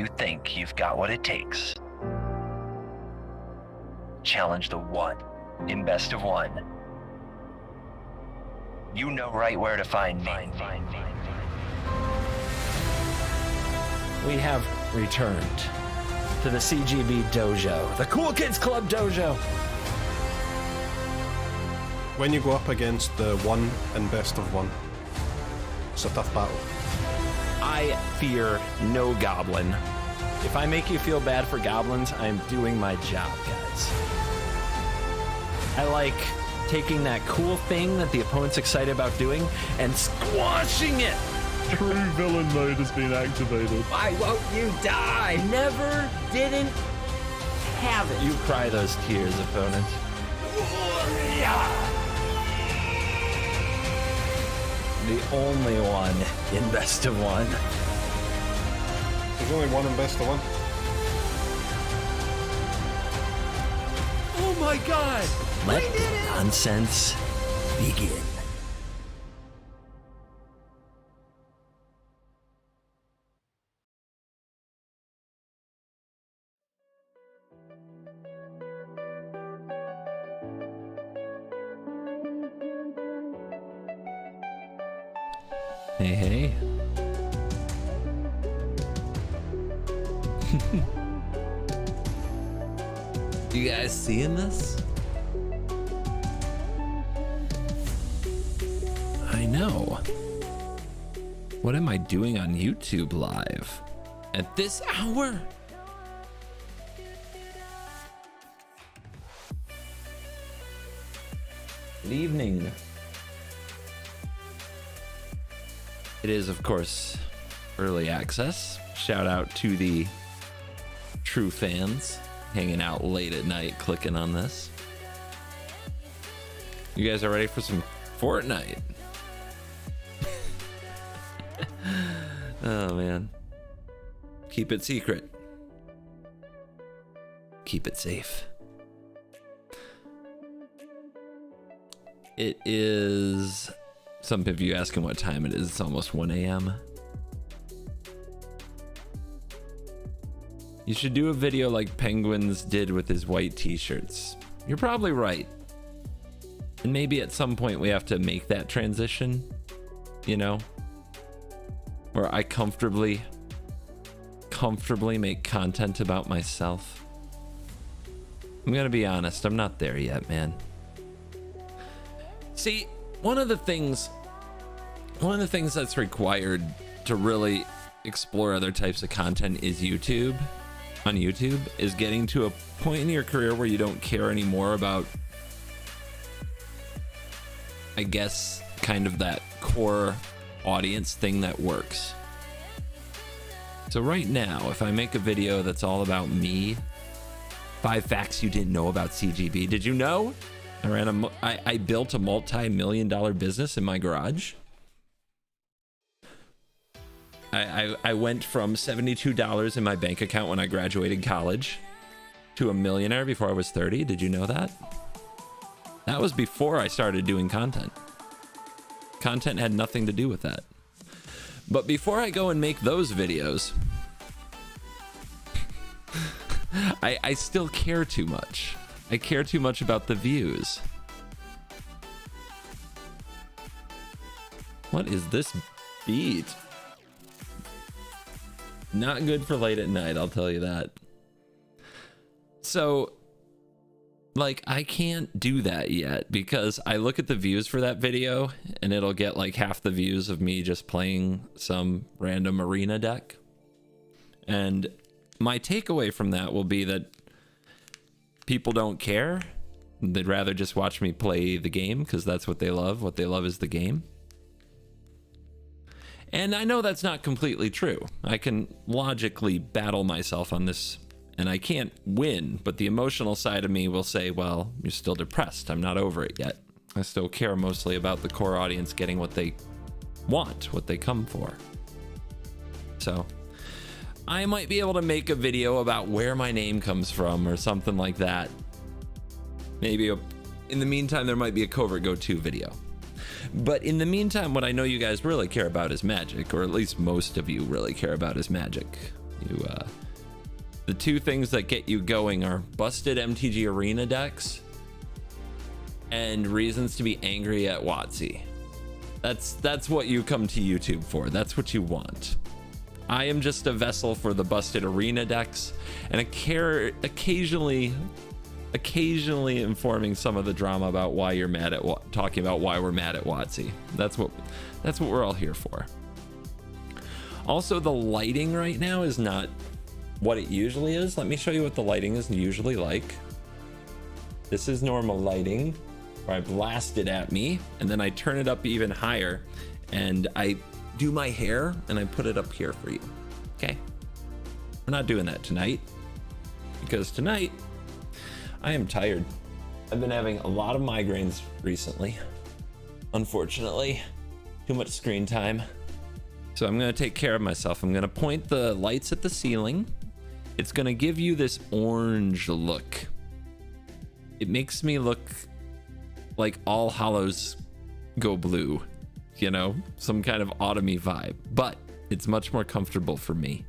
you think you've got what it takes? Challenge the one in best of one. You know right where to find me. We have returned to the CGB dojo, the Cool Kids Club dojo. When you go up against the one in best of one, it's a tough battle. I fear no goblin. If I make you feel bad for goblins, I'm doing my job, guys. I like taking that cool thing that the opponent's excited about doing and squashing it. True villain mode has been activated. Why won't you die? Never didn't have it. You cry those tears, opponent. The only one in best of one. There's only one in best of one. Oh my god! Let the nonsense begin. Hey, hey. You guys seeing this? I know. What am I doing on YouTube Live at this hour? Good evening. It is, of course, early access. Shout out to the true fans hanging out late at night clicking on this. You guys are ready for some Fortnite? Oh man. Keep it secret. Keep it safe. It is... Some of you asking what time it is. It's almost 1 a.m. You should do a video like Penguins did with his white t-shirts. You're probably right. And maybe at some point we have to make that transition, you know? Where I comfortably make content about myself. I'm gonna be honest, I'm not there yet, man. See, one of the things that's required to really explore other types of content is YouTube. On YouTube is getting to a point in your career where you don't care anymore about, I guess, kind of that core audience thing that works. So right now, if I make a video that's all about me, 5 facts you didn't know about CGB. Did you know I built a multi-million-dollar business in my garage? I went from $72 in my bank account when I graduated college to a millionaire before I was 30. Did you know that? That was before I started doing content. Content had nothing to do with that. But before I go and make those videos, I still care too much. I care too much about the views. What is this beat? Not good for late at night, I'll tell you that. So, like, I can't do that yet because I look at the views for that video and it'll get like half the views of me just playing some random arena deck. And my takeaway from that will be that people don't care. They'd rather just watch me play the game because that's what they love. What they love is the game. And I know that's not completely true. I can logically battle myself on this and I can't win, but the emotional side of me will say, well, you're still depressed. I'm not over it yet. I still care mostly about the core audience getting what they want, what they come for. So I might be able to make a video about where my name comes from or something like that. Maybe in the meantime, there might be a CovertGoBlue video. But in the meantime, what I know you guys really care about is magic, or at least most of you really care about is magic. The two things that get you going are busted MTG Arena decks and reasons to be angry at WotC. That's what you come to YouTube for. That's what you want. I am just a vessel for the busted Arena decks, and occasionally informing some of the drama about why you're mad at talking about why we're mad at WotC. That's what we're all here for. Also, the lighting right now is not what it usually is. Let me show you what the lighting is usually like. This is normal lighting, where I blast it at me, and then I turn it up even higher, and I do my hair, and I put it up here for you. Okay? We're not doing that tonight, because tonight, I am tired. I've been having a lot of migraines recently. Unfortunately, too much screen time. So I'm gonna take care of myself. I'm gonna point the lights at the ceiling. It's gonna give you this orange look. It makes me look like All Hallows Go Blue, you know, some kind of autumny vibe, but it's much more comfortable for me.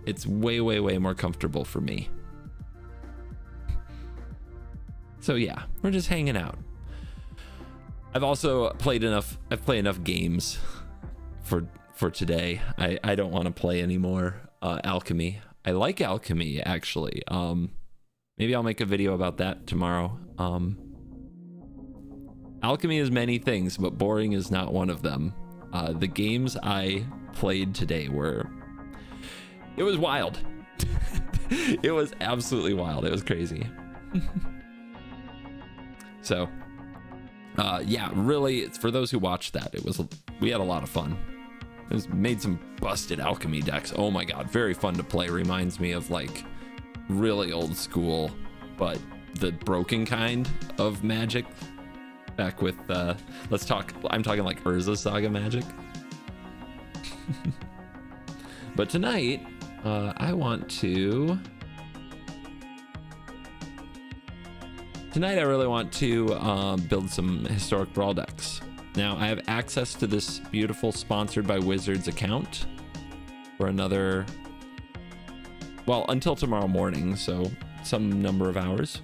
It's way more comfortable for me. So yeah, we're just hanging out. I've also played enough. I've played enough games for today. I don't want to play anymore. Alchemy. I like Alchemy actually. Maybe I'll make a video about that tomorrow. Alchemy is many things, but boring is not one of them. The games I played today it was wild. It was absolutely wild. It was crazy. So yeah, really, it's for those who watched that. We had a lot of fun. Made some busted Alchemy decks. Oh my god, very fun to play. Reminds me of like really old school, but the broken kind of Magic. Back with I'm talking like Urza Saga Magic. But tonight, I really want to build some Historic Brawl decks. Now, I have access to this beautiful sponsored by Wizards account for another, well, until tomorrow morning, so some number of hours.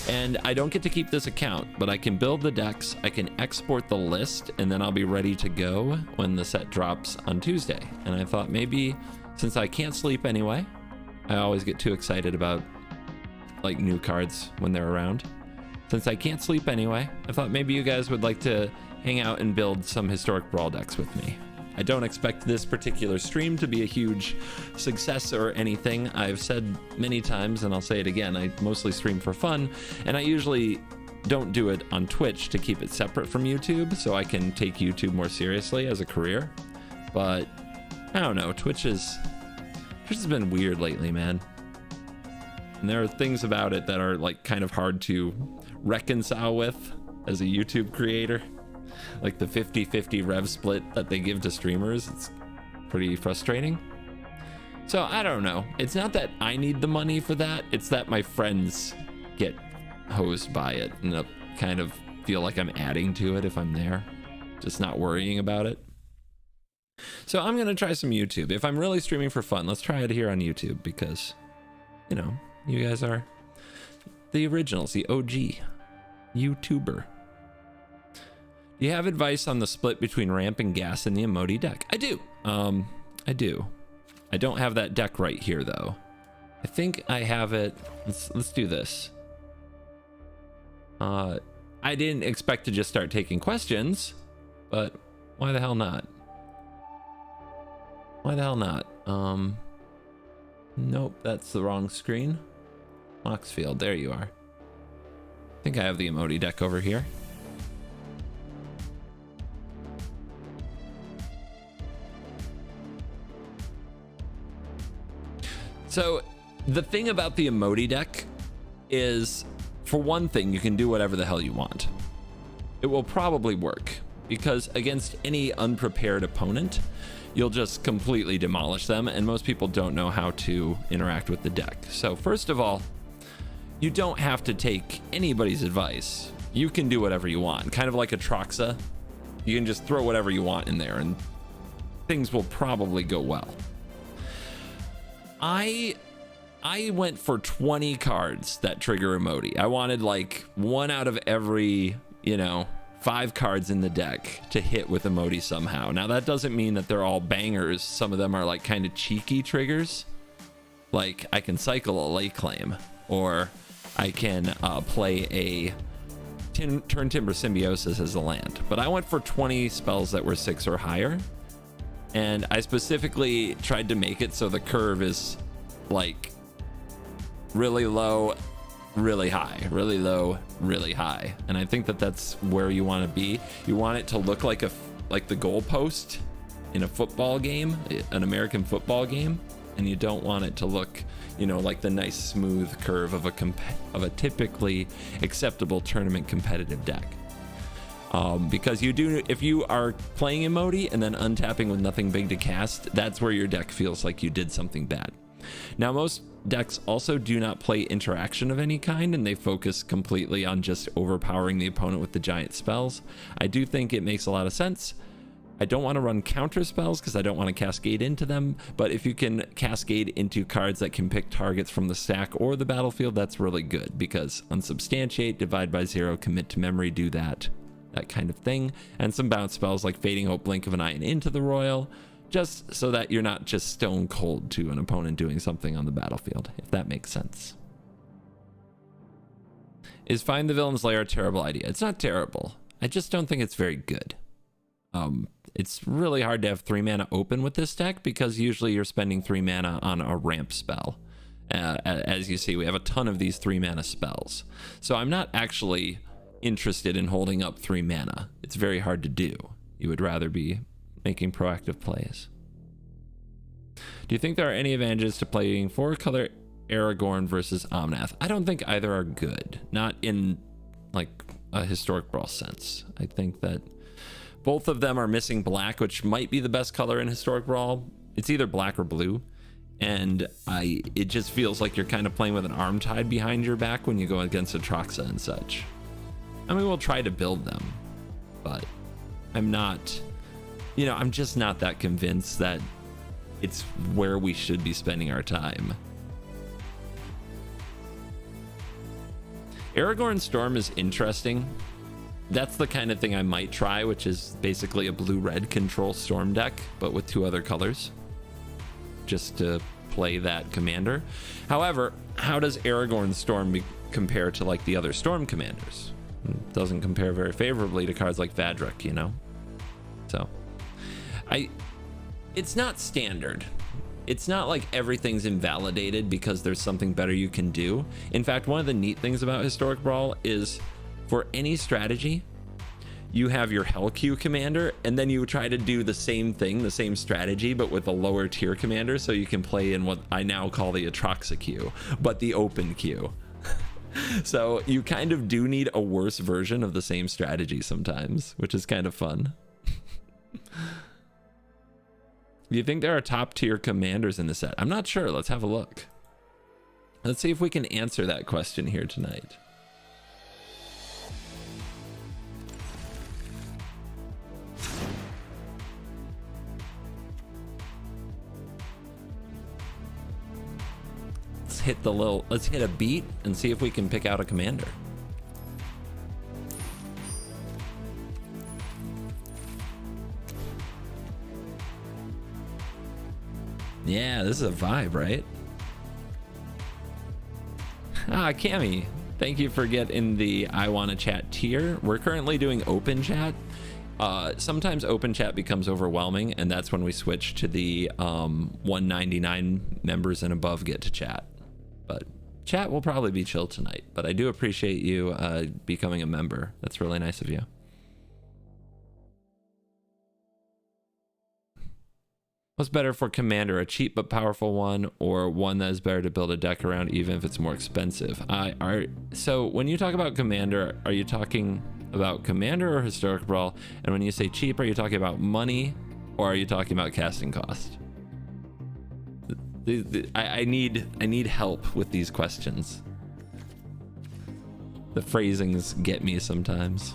And I don't get to keep this account, but I can build the decks, I can export the list, and then I'll be ready to go when the set drops on Tuesday. And I thought maybe, since I can't sleep anyway, I always get too excited about like new cards when they're around. Since I can't sleep anyway, I thought maybe you guys would like to hang out and build some Historic Brawl decks with me. I don't expect this particular stream to be a huge success or anything. I've said many times, and I'll say it again, I mostly stream for fun, and I usually don't do it on Twitch to keep it separate from YouTube, so I can take YouTube more seriously as a career. But I don't know, Twitch has been weird lately, man. And there are things about it that are like kind of hard to reconcile with as a YouTube creator. Like the 50-50 rev split that they give to streamers, it's pretty frustrating. So I don't know. It's not that I need the money for that, it's that my friends get hosed by it and I kind of feel like I'm adding to it if I'm there, just not worrying about it. So I'm gonna try some YouTube. If I'm really streaming for fun, let's try it here on YouTube, because, you know, you guys are the originals, the OG YouTuber. Do you have advice on the split between ramp and gas in the Emoti deck? I do. I do. I don't have that deck right here though. I think I have it. Let's do this. I didn't expect to just start taking questions, but why the hell not? Why the hell not? Nope, that's the wrong screen. Moxfield, there you are. I think I have the Emoti deck over here. So the thing about the Emoti deck is, for one thing, you can do whatever the hell you want. It will probably work, because against any unprepared opponent, you'll just completely demolish them, and most people don't know how to interact with the deck. So first of all, you don't have to take anybody's advice. You can do whatever you want, kind of like a Troxa. You can just throw whatever you want in there, and things will probably go well. I went for 20 cards that trigger emote. I wanted like one out of every, 5 cards in the deck to hit with emote somehow. Now that doesn't mean that they're all bangers. Some of them are like kind of cheeky triggers. Like I can cycle a Lake Claim, or I can play a Turn Timber Symbiosis as a land. But I went for 20 spells that were 6 or higher. And I specifically tried to make it so the curve is like really low, really high, really low, really high. And I think that that's where you want to be. You want it to look like the goalpost in a football game, an American football game, and you don't want it to look, like the nice smooth curve of a typically acceptable tournament competitive deck. Because if you are playing emote and then untapping with nothing big to cast, that's where your deck feels like you did something bad. Now, most decks also do not play interaction of any kind, and they focus completely on just overpowering the opponent with the giant spells. I do think it makes a lot of sense. I don't want to run counter spells because I don't want to cascade into them, but if you can cascade into cards that can pick targets from the stack or the battlefield, that's really good, because Unsubstantiate, Divide by Zero, Commit to Memory do that kind of thing, and some bounce spells like Fading Hope, Blink of an Eye, and Into the Royal, just so that you're not just stone cold to an opponent doing something on the battlefield, if that makes sense. Is Find the Villain's Lair a terrible idea? It's not terrible. I just don't think it's very good. It's really hard to have 3 mana open with this deck because usually you're spending 3 mana on a ramp spell. As you see, we have a ton of these 3 mana spells. So I'm not actually interested in holding up 3 mana. It's very hard to do. You would rather be making proactive plays. Do you think there are any advantages to playing 4-color Aragorn versus Omnath? I don't think either are good. Not in like a Historic Brawl sense. I think that both of them are missing black, which might be the best color in Historic Brawl. It's either black or blue. And it just feels like you're kind of playing with an arm tied behind your back when you go against Atraxa and such. I mean, we'll try to build them, but I'm not, I'm just not that convinced that it's where we should be spending our time. Aragorn Storm is interesting. That's the kind of thing I might try, which is basically a blue-red control Storm deck, but with 2 other colors, just to play that commander. However, how does Aragorn Storm compare to like the other Storm commanders? It doesn't compare very favorably to cards like Vadrak, So it's not standard. It's not like everything's invalidated because there's something better you can do. In fact, one of the neat things about Historic Brawl is for any strategy, you have your Hell Q commander, and then you try to do the same thing, the same strategy, but with a lower tier commander, so you can play in what I now call the Atraxa queue, but the open queue. So you kind of do need a worse version of the same strategy sometimes, which is kind of fun. Do you think there are top tier commanders in the set? I'm not sure. Let's have a look. Let's see if we can answer that question here tonight. Let's hit a beat and see if we can pick out a commander. Yeah, this is a vibe, right? Cammy, thank you for getting the I Wanna Chat tier. We're currently doing open chat. Sometimes open chat becomes overwhelming, and that's when we switch to the 199 members and above get to chat. But chat will probably be chill tonight, but I do appreciate you becoming a member. That's really nice of you. What's better for commander, a cheap but powerful one, or one that is better to build a deck around even if it's more expensive? So when you talk about commander, are you talking about commander or Historic Brawl? And when you say cheap, are you talking about money or are you talking about casting cost? I need help with these questions. The phrasings get me sometimes.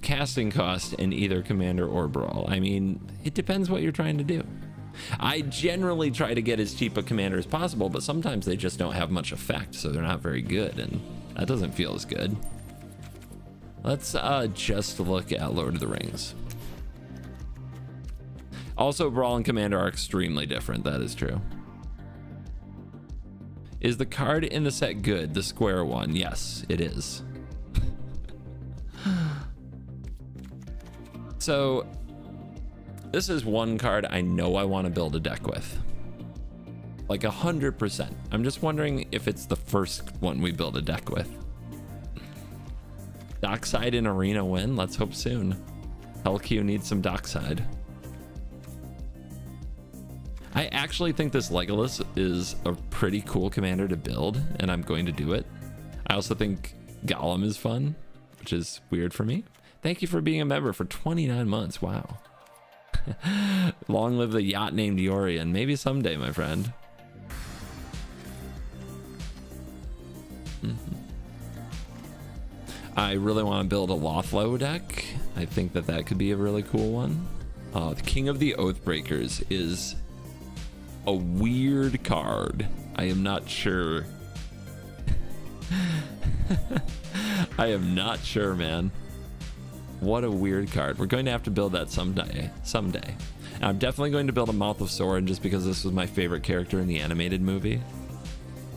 casting cost in either Commander or Brawl. I mean, it depends what you're trying to do. I generally try to get as cheap a commander as possible, but sometimes they just don't have much effect, so they're not very good, and that doesn't feel as good. Let's just look at Lord of the Rings. Also, Brawl and Commander are extremely different. That is true. Is the card in the set good? The square one? Yes, it is. So, this is one card I know I want to build a deck with. Like 100%. I'm just wondering if it's the first one we build a deck with. Dockside in Arena win? Let's hope soon. LQ needs some Dockside. I actually think this Legolas is a pretty cool commander to build, and I'm going to do it. I also think Gollum is fun, which is weird for me. Thank you for being a member for 29 months. Wow. Long live the yacht named Yorian. Maybe someday, my friend. I really want to build a Lothlo deck. I think that that could be a really cool one. The King of the Oathbreakers is a weird card. I am not sure. I am not sure, man. What a weird card. We're going to have to build that someday. And I'm definitely going to build a Mouth of Sauron just because this was my favorite character in the animated movie.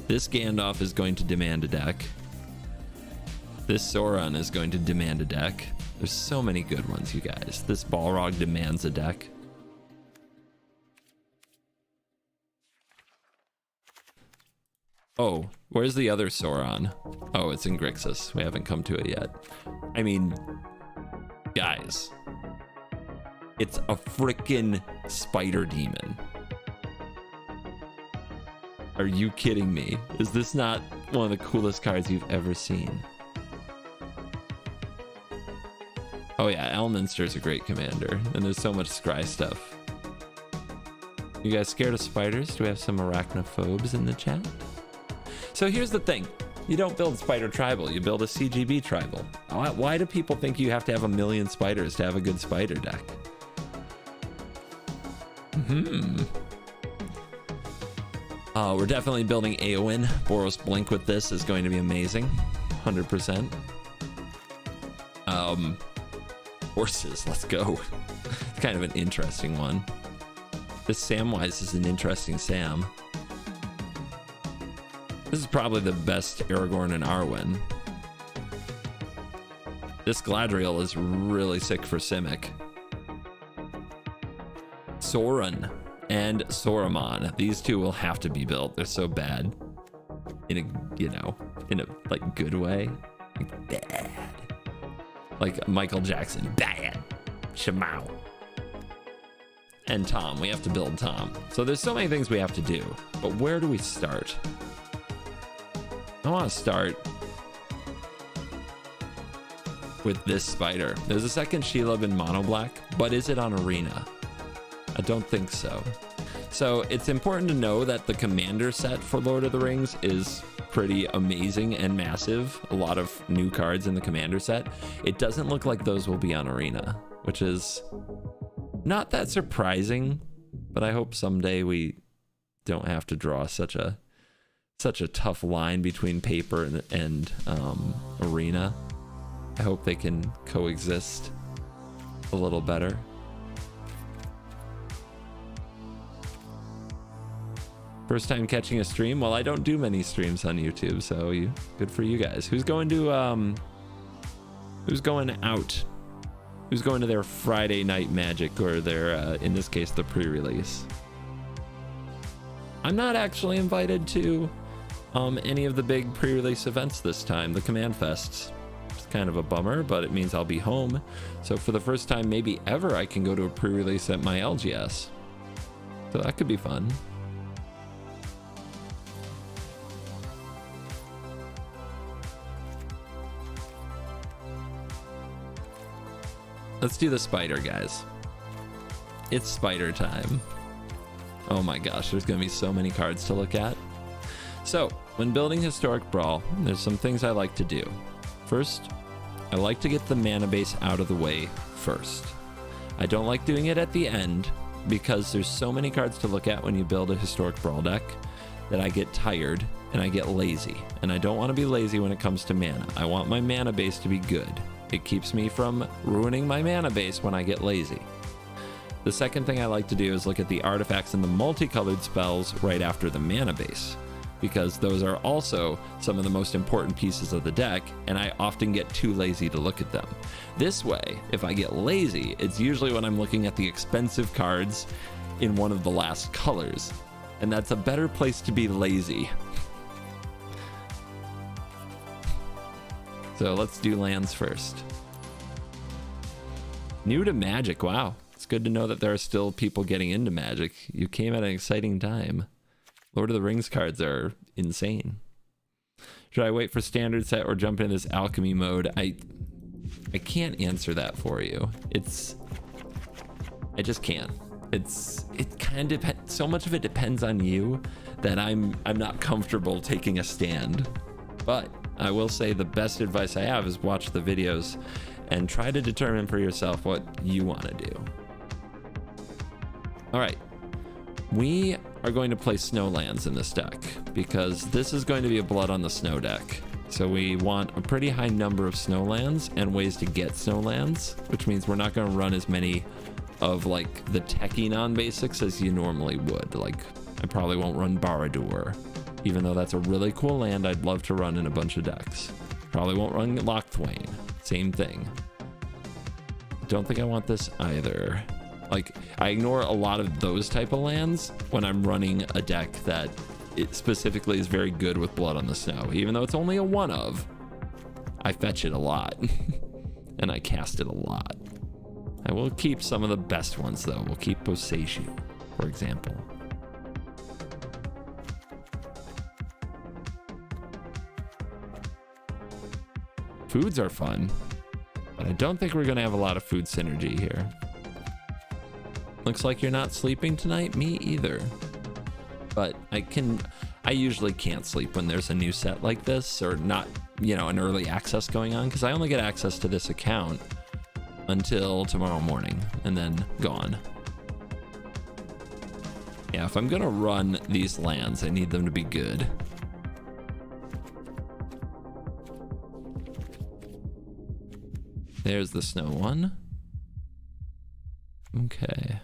This Gandalf is going to demand a deck. This Sauron is going to demand a deck. There's so many good ones, you guys. This Balrog demands a deck. Oh, where's the other Sauron? Oh, it's in Grixis. We haven't come to it yet. I mean, guys, it's a freaking spider demon. Are you kidding me? Is this not one of the coolest cards you've ever seen? Oh yeah, Elminster's a great commander, and there's so much scry stuff. You guys scared of spiders? Do we have some arachnophobes in the chat? So here's the thing. You don't build Spider Tribal, you build a CGB Tribal. Why do people think you have to have 1 million spiders to have a good spider deck? We're definitely building Eowyn. Boros Blink with this is going to be amazing. 100%. Horses, let's go. It's kind of an interesting one. This Samwise is an interesting Sam. This is probably the best Aragorn and Arwen. This Gladriel is really sick for Simic. Sauron and Saruman. These two will have to be built. They're so bad. In a, you know, in a like good way. Like bad. Like Michael Jackson. Bad. Shemau. And Tom. We have to build Tom. So there's so many things we have to do. But where do we start? I want to start with this spider. There's a second Shelob in mono black, but is it on Arena? I don't think so. So it's important to know that the commander set for Lord of the Rings is pretty amazing and massive. A lot of new cards in the commander set. It doesn't look like those will be on Arena, which is not that surprising, but I hope someday we don't have to draw such a tough line between paper and Arena. I hope they can coexist a little better. First time catching a stream? Well, I don't do many streams on YouTube, so good for you guys. Who's going to who's going out? Who's going to their Friday Night Magic, or their in this case the pre-release? I'm not actually invited to any of the big pre-release events this time. The Command Fests. It's kind of a bummer, but it means I'll be home. So for the first time maybe ever, I can go to a pre-release at my LGS. So that could be fun. Let's do the spider, guys. It's spider time. Oh my gosh, there's gonna be so many cards to look at. So, when building Historic Brawl, there's some things I like to do. First, I like to get the mana base out of the way first. I don't like doing it at the end because there's so many cards to look at when you build a Historic Brawl deck that I get tired and I get lazy. And I don't want to be lazy when it comes to mana. I want my mana base to be good. It keeps me from ruining my mana base when I get lazy. The second thing I like to do is look at the artifacts and the multicolored spells right after the mana base, because those are also some of the most important pieces of the deck, and I often get too lazy to look at them. This way, if I get lazy, it's usually when I'm looking at the expensive cards in one of the last colors, and that's a better place to be lazy. So let's do lands first. New to Magic, wow. It's good to know that there are still people getting into Magic. You came at an exciting time. Lord of the Rings cards are insane. Should I wait for standard set or jump into this alchemy mode? I can't answer that for you. I just can't. It kind of depends. So much of it depends on you that I'm not comfortable taking a stand. But I will say the best advice I have is watch the videos and try to determine for yourself what you want to do. All right, we are going to play Snowlands in this deck because this is going to be a Blood on the Snow deck. So we want a pretty high number of Snowlands and ways to get Snowlands, which means we're not going to run as many of like the techie non-basics as you normally would. Like I probably won't run Barad-dûr, even though that's a really cool land I'd love to run in a bunch of decks. Probably won't run Lochthwain, same thing. Don't think I want this either. Like I ignore a lot of those type of lands when I'm running a deck that it specifically is very good with Blood on the Snow. Even though it's only a one of, I fetch it a lot and I cast it a lot. I will keep some of the best ones though. We'll keep Boseiju, for example. Foods are fun, but I don't think we're gonna have a lot of food synergy here. Looks like you're not sleeping tonight. Me either. But I usually can't sleep when there's a new set like this or not, you know, an early access going on, because I only get access to this account until tomorrow morning and then gone. Yeah, if I'm gonna run these lands, I need them to be good. There's the snow one. Okay.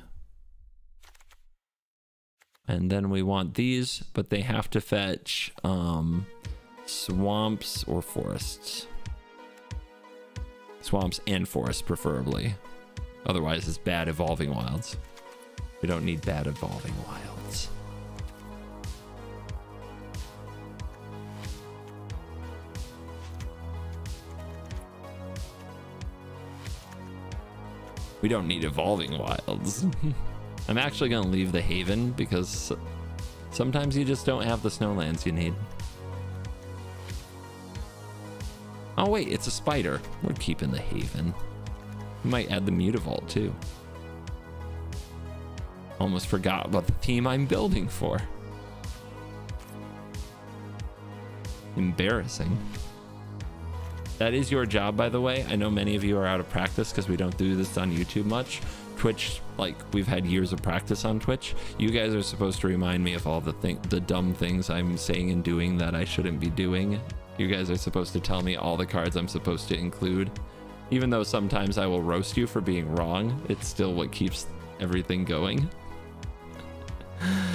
And then we want these, but they have to fetch swamps or forests. Swamps and forests, preferably. Otherwise, it's bad evolving wilds. We don't need bad evolving wilds. We don't need evolving wilds. I'm actually going to leave the Haven because sometimes you just don't have the snowlands you need. Oh wait, it's a spider. We're keeping the Haven. We might add the Mutavault too. Almost forgot about the team I'm building for. Embarrassing. That is your job, by the way. I know many of you are out of practice because we don't do this on YouTube much. Twitch, like, we've had years of practice on Twitch. You guys are supposed to remind me of all the dumb things I'm saying and doing that I shouldn't be doing. You guys are supposed to tell me all the cards I'm supposed to include. Even though sometimes I will roast you for being wrong, it's still what keeps everything going.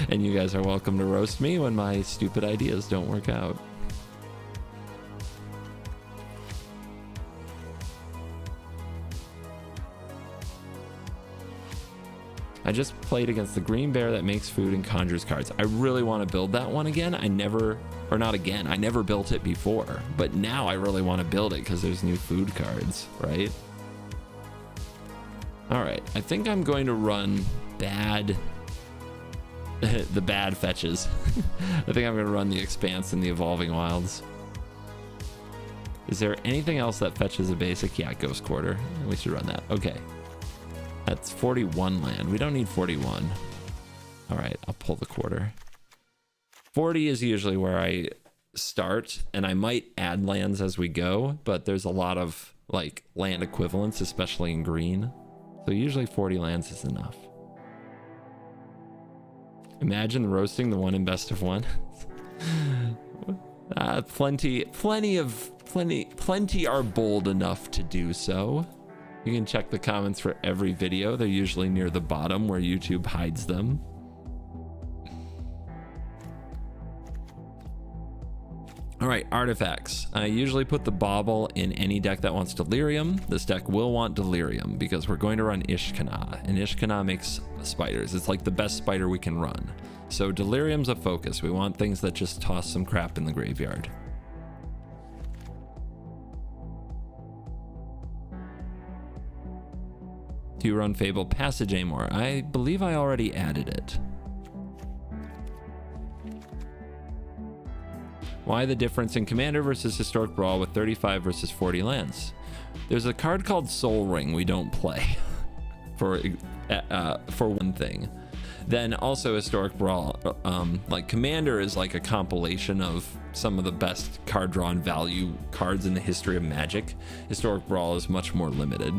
And you guys are welcome to roast me when my stupid ideas don't work out. I just played against the green bear that makes food and conjures cards. I really want to build that one again. I never built it before, but now I really want to build it because there's new food cards, right? All right, I think I'm going to run the bad fetches. I think I'm going to run the Expanse and the Evolving Wilds. Is there anything else that fetches a basic? Yeah, Ghost Quarter. We should run that. Okay. That's 41 land. We don't need 41. All right, I'll pull the quarter. 40 is usually where I start, and I might add lands as we go, but there's a lot of like land equivalents, especially in green. So usually 40 lands is enough. Imagine roasting the one in best of one. Plenty are bold enough to do so. You can check the comments for every video. They're usually near the bottom where YouTube hides them. All right, artifacts. I usually put the bauble in any deck that wants delirium. This deck will want delirium because we're going to run Ishkana, and Ishkana makes spiders. It's like the best spider we can run. So delirium's a focus. We want things that just toss some crap in the graveyard. Do you run Fabled Passage anymore? I believe I already added it. Why the difference in Commander versus Historic Brawl with 35 versus 40 lands? There's a card called Soul Ring we don't play for one thing. Then also Historic Brawl, like Commander is like a compilation of some of the best card draw and value cards in the history of Magic. Historic Brawl is much more limited.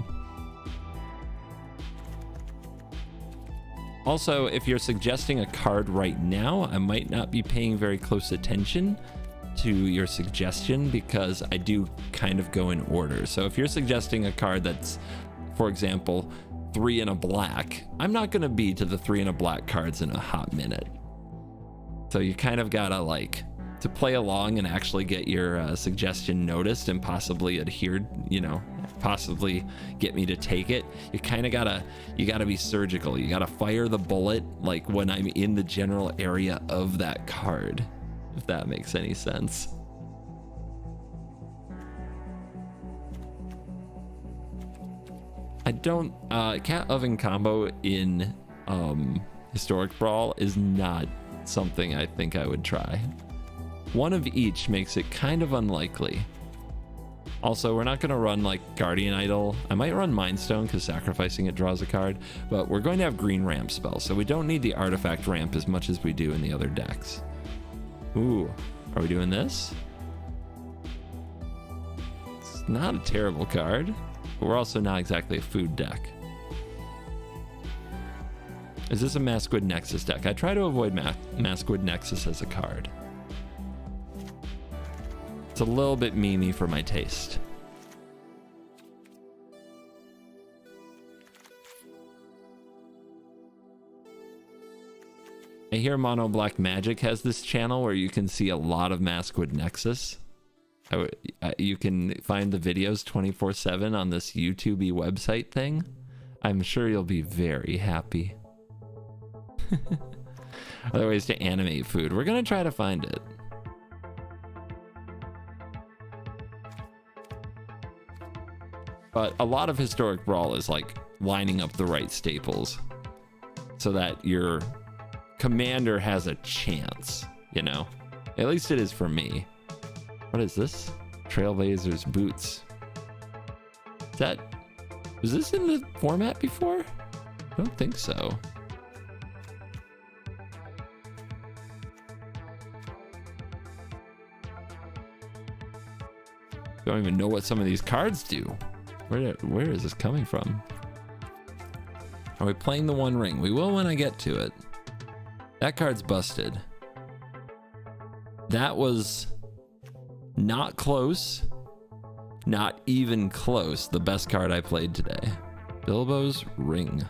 Also, if you're suggesting a card right now, I might not be paying very close attention to your suggestion because I do kind of go in order. So if you're suggesting a card that's, for example, 3 and a black, I'm not going to be to the 3 and a black cards in a hot minute. So you kind of gotta like to play along and actually get your suggestion noticed and possibly adhered, you know, possibly get me to take it. You kind of gotta be surgical. You gotta fire the bullet like when I'm in the general area of that card, if that makes any sense. I don't Cat Oven combo in Historic Brawl is not something I think I would try. One of each makes it kind of unlikely. Also, we're not going to run like Guardian Idol. I might run Mind Stone because sacrificing it draws a card, but we're going to have green ramp spells, so we don't need the artifact ramp as much as we do in the other decks. Ooh, are we doing this? It's not a terrible card, but we're also not exactly a food deck. Is this a Maskwood Nexus deck? I try to avoid Maskwood Nexus as a card. It's a little bit memey for my taste. I hear Mono Black Magic has this channel where you can see a lot of Maskwood Nexus. You can find the videos 24/7 on this YouTube-y website thing. I'm sure you'll be very happy. Other ways to animate food. We're gonna try to find it. But a lot of Historic Brawl is like lining up the right staples so that your commander has a chance, you know? At least it is for me. What is this? Trailblazers boots. Was this in the format before? I don't think so. Don't even know what some of these cards do. Where is this coming from? Are we playing the One Ring? We will when I get to it. That card's busted. That was not close. Not even close. The best card I played today. Bilbo's Ring.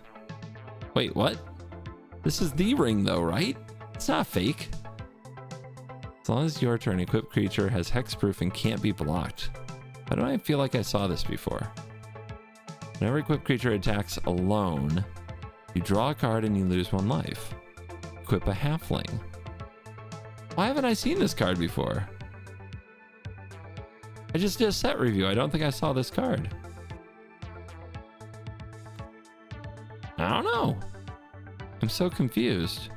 Wait, what? This is the ring though, right? It's not fake. As long as your turn, equipped creature has hexproof and can't be blocked. Why don't I feel like I saw this before? Whenever equipped creature attacks alone, you draw a card and you lose 1 life. Equip a halfling. Why haven't I seen this card before? I just did a set review. I don't think I saw this card. I don't know. I'm so confused.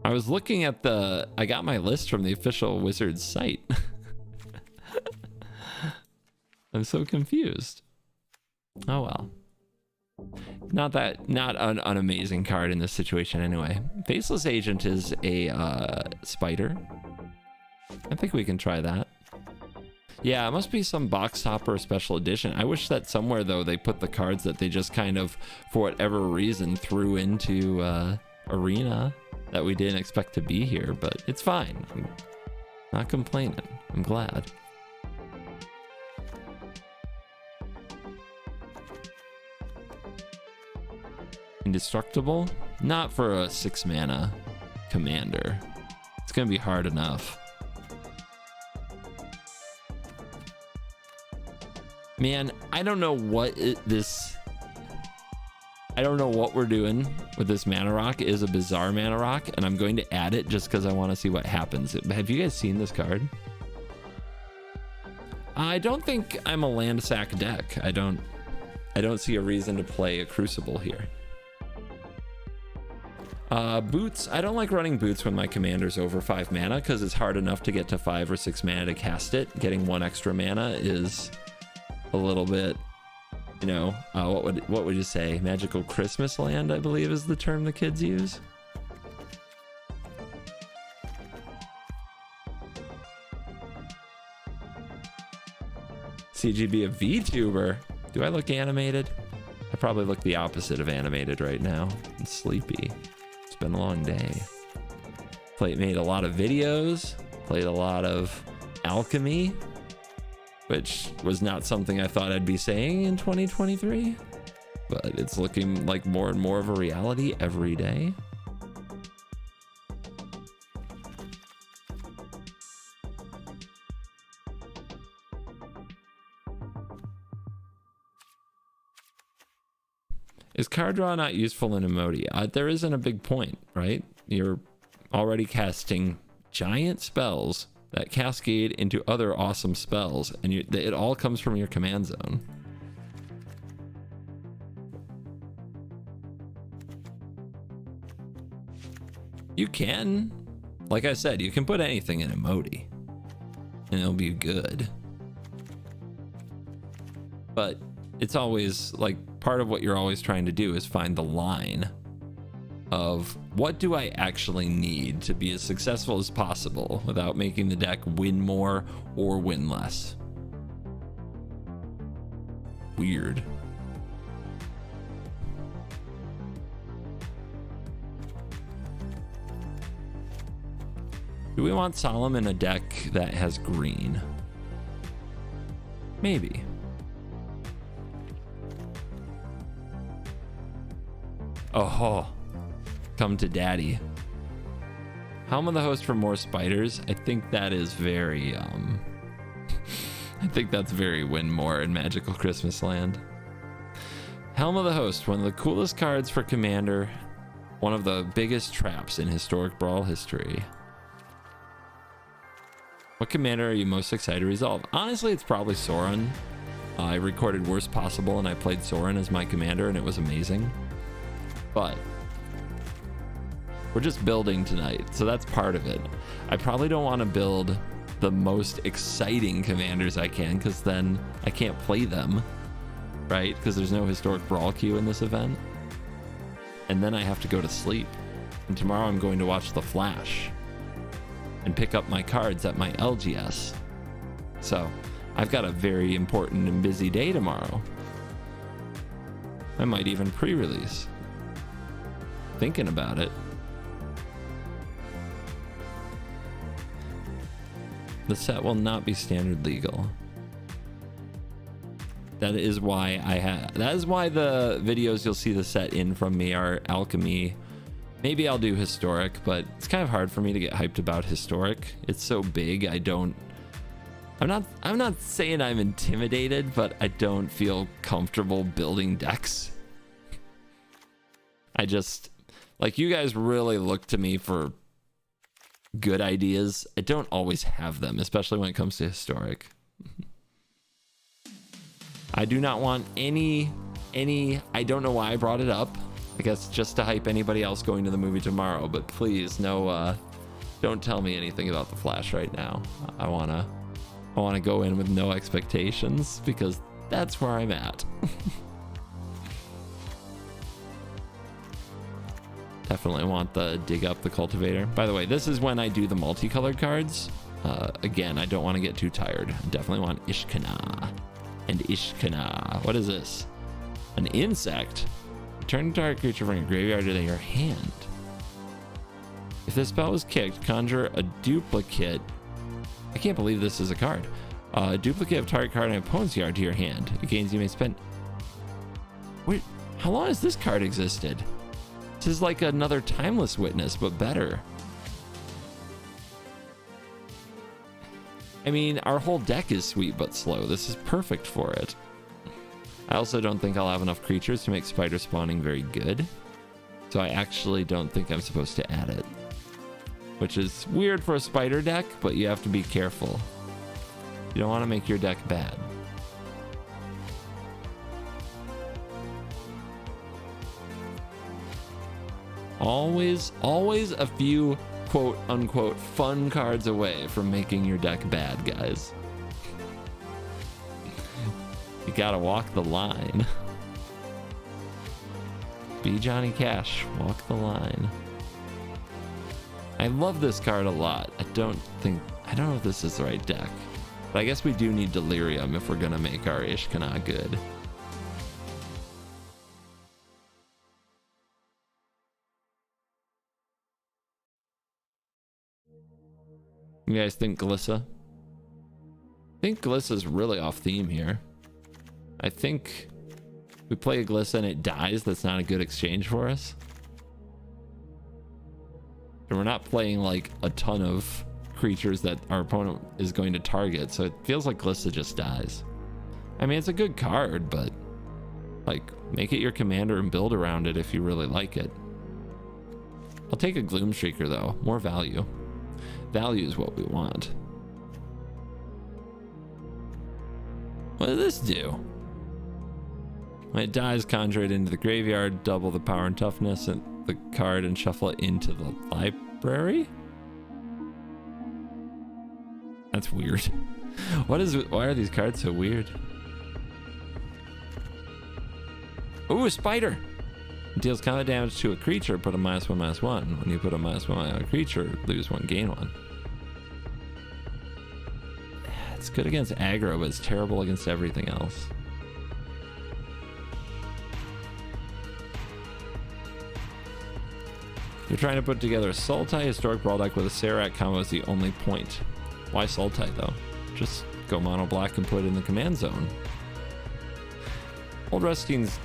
I was looking at I got my list from the official Wizards site. I'm so confused. Oh well. Not an amazing card in this situation anyway. Faceless Agent is a spider. I think we can try that. Yeah, it must be some box topper special edition. I wish that somewhere though they put the cards that they just kind of, for whatever reason, threw into Arena that we didn't expect to be here, but it's fine. I'm not complaining. I'm glad. Indestructible? Not for a 6 mana commander. It's gonna be hard enough. Man, I don't know what I don't know what we're doing with this mana rock. It is a bizarre mana rock, and I'm going to add it just because I want to see what happens. Have you guys seen this card? I don't think I'm a land sack deck. I don't see a reason to play a Crucible here. Boots. I don't like running Boots when my commander's over 5 mana because it's hard enough to get to 5 or 6 mana to cast it. Getting 1 extra mana is a little bit, you know, what would you say? Magical Christmas land, I believe, is the term the kids use. CGB a VTuber. Do I look animated? I probably look the opposite of animated right now. I'm sleepy. It's been a long day. Made a lot of videos, played a lot of alchemy, which was not something I thought I'd be saying in 2023, but it's looking like more and more of a reality every day. Is card draw not useful in Emoti? There isn't a big point, right? You're already casting giant spells that cascade into other awesome spells, and it all comes from your command zone. You can, like I said, you can put anything in Emoti and it'll be good. But it's always like part of what you're always trying to do is find the line of what do I actually need to be as successful as possible without making the deck win more or win less. Weird. Do we want Solemn in a deck that has green? Maybe. Oh, come to daddy. Helm of the Host for more spiders. I think that is very I think that's very win more in Magical Christmas Land. Helm of the Host, one of the coolest cards for commander, one of the biggest traps in Historic Brawl history. What commander are you most excited to resolve? Honestly, it's probably Sorin. I recorded Worst Possible and I played Sorin as my commander and it was amazing. But we're just building tonight, so that's part of it. I probably don't want to build the most exciting commanders I can, because then I can't play them, right? Because there's no Historic Brawl queue in this event. And then I have to go to sleep. And tomorrow I'm going to watch The Flash and pick up my cards at my LGS. So I've got a very important and busy day tomorrow. I might even pre-release. Thinking about it. The set will not be standard legal. That is why that is why the videos you'll see the set in from me are alchemy. Maybe I'll do historic, but it's kind of hard for me to get hyped about historic. It's so big. I'm not saying I'm intimidated, but I don't feel comfortable building decks. I just, like, you guys really look to me for good ideas. I don't always have them, especially when it comes to historic. I do not want any, I don't know why I brought it up. I guess just to hype anybody else going to the movie tomorrow, but please, no, don't tell me anything about The Flash right now. I wanna I want to go in with no expectations because that's where I'm at. Definitely want the dig up the cultivator. By the way, this is when I do the multicolored cards. Again, I don't want to get too tired. I definitely want Ishkana and Ishkana. What is this? An insect. Return a target creature from your graveyard to your hand. If this spell was kicked, conjure a duplicate. I can't believe this is a card. A duplicate of target card in an opponent's yard to your hand. It gains you may spend. Wait, how long has this card existed? This is like another Timeless Witness, but better. I mean, our whole deck is sweet but slow. This is perfect for it. I also don't think I'll have enough creatures to make spider spawning very good. So I actually don't think I'm supposed to add it. Which is weird for a spider deck, but you have to be careful. You don't want to make your deck bad. Always a few quote unquote fun cards away from making your deck bad, guys. You gotta walk the line. Be Johnny Cash, walk the line. I love this card a lot. I don't know if this is the right deck, but I guess we do need Delirium if we're gonna make our Ishkana good. You guys think Glissa? I think Glissa's really off theme here. I think we play a Glissa and it dies. That's not a good exchange for us. And we're not playing like a ton of creatures that our opponent is going to target, so it feels like Glissa just dies. I mean, it's a good card, but like, make it your commander and build around it if you really like it. I'll take a Gloomstreaker though, more value. Value is what we want. What does this do? When it dies, conjure it into the graveyard, double the power and toughness and the card and shuffle it into the library? That's weird. Why are these cards so weird? Ooh, a spider! It deals combat damage to a creature, put a -1/-1. When you put a -1 on a creature, lose 1, gain 1. It's good against aggro, but it's terrible against everything else. You're trying to put together a Sultai Historic Brawl deck with a Serac combo is the only point. Why Sultai though? Just go mono black and put it in the command zone. Old Rustine's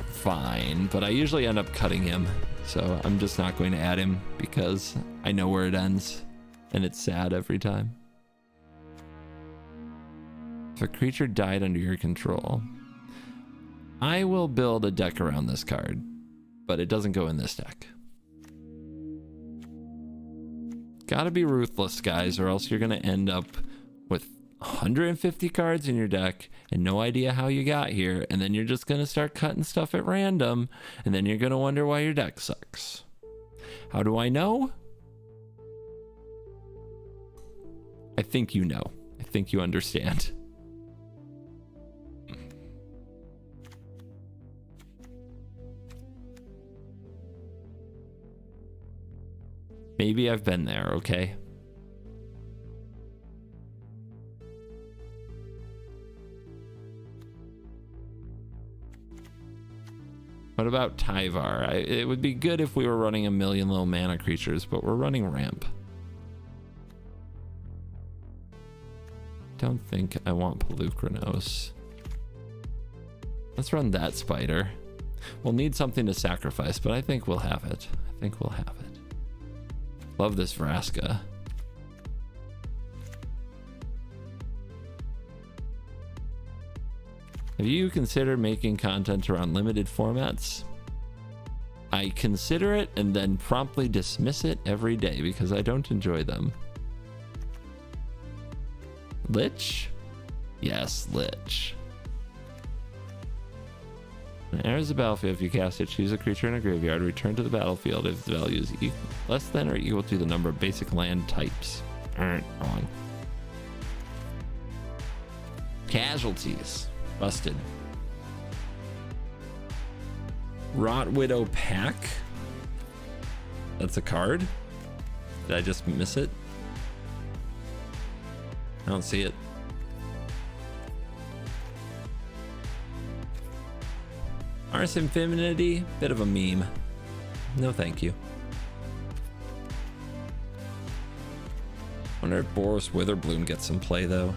fine, but I usually end up cutting him, so I'm just not going to add him because I know where it ends and it's sad every time. If a creature died under your control, I will build a deck around this card, but it doesn't go in this deck. Gotta be ruthless, guys, or else you're gonna end up with 150 cards in your deck and no idea how you got here, and then you're just gonna start cutting stuff at random, and then you're gonna wonder why your deck sucks. How do I know? I think you know. I think you understand. Maybe I've been there, okay? What about Tyvar? It would be good if we were running 1,000,000 little mana creatures, but we're running ramp. Don't think I want Pelucranos. Let's run that spider. We'll need something to sacrifice, but I think we'll have it. I think we'll have it. Love this Vraska. Have you considered making content around limited formats? I consider it and then promptly dismiss it every day because I don't enjoy them. Lich? Yes, Lich. When it enters the battlefield, if you cast it, choose a creature in a graveyard, return to the battlefield if the value is less than or equal to the number of basic land types. Wrong. Casualties. Busted. Rot Widow Pack. That's a card. Did I just miss it? I don't see it. Ars Infinity, bit of a meme. No thank you. Wonder if Boris Witherbloom gets some play though.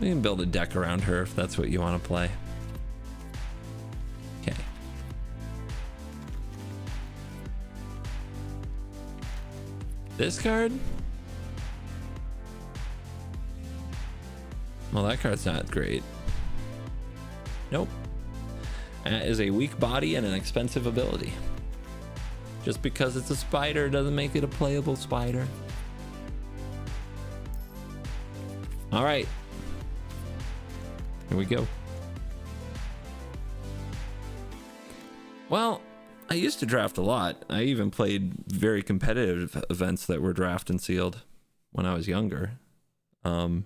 We can build a deck around her if that's what you want to play. Okay. This card? Well, that card's not great. Nope. That is a weak body and an expensive ability. Just because it's a spider doesn't make it a playable spider. All right. Here we go. Well, I used to draft a lot. I even played very competitive events that were draft and sealed when I was younger. And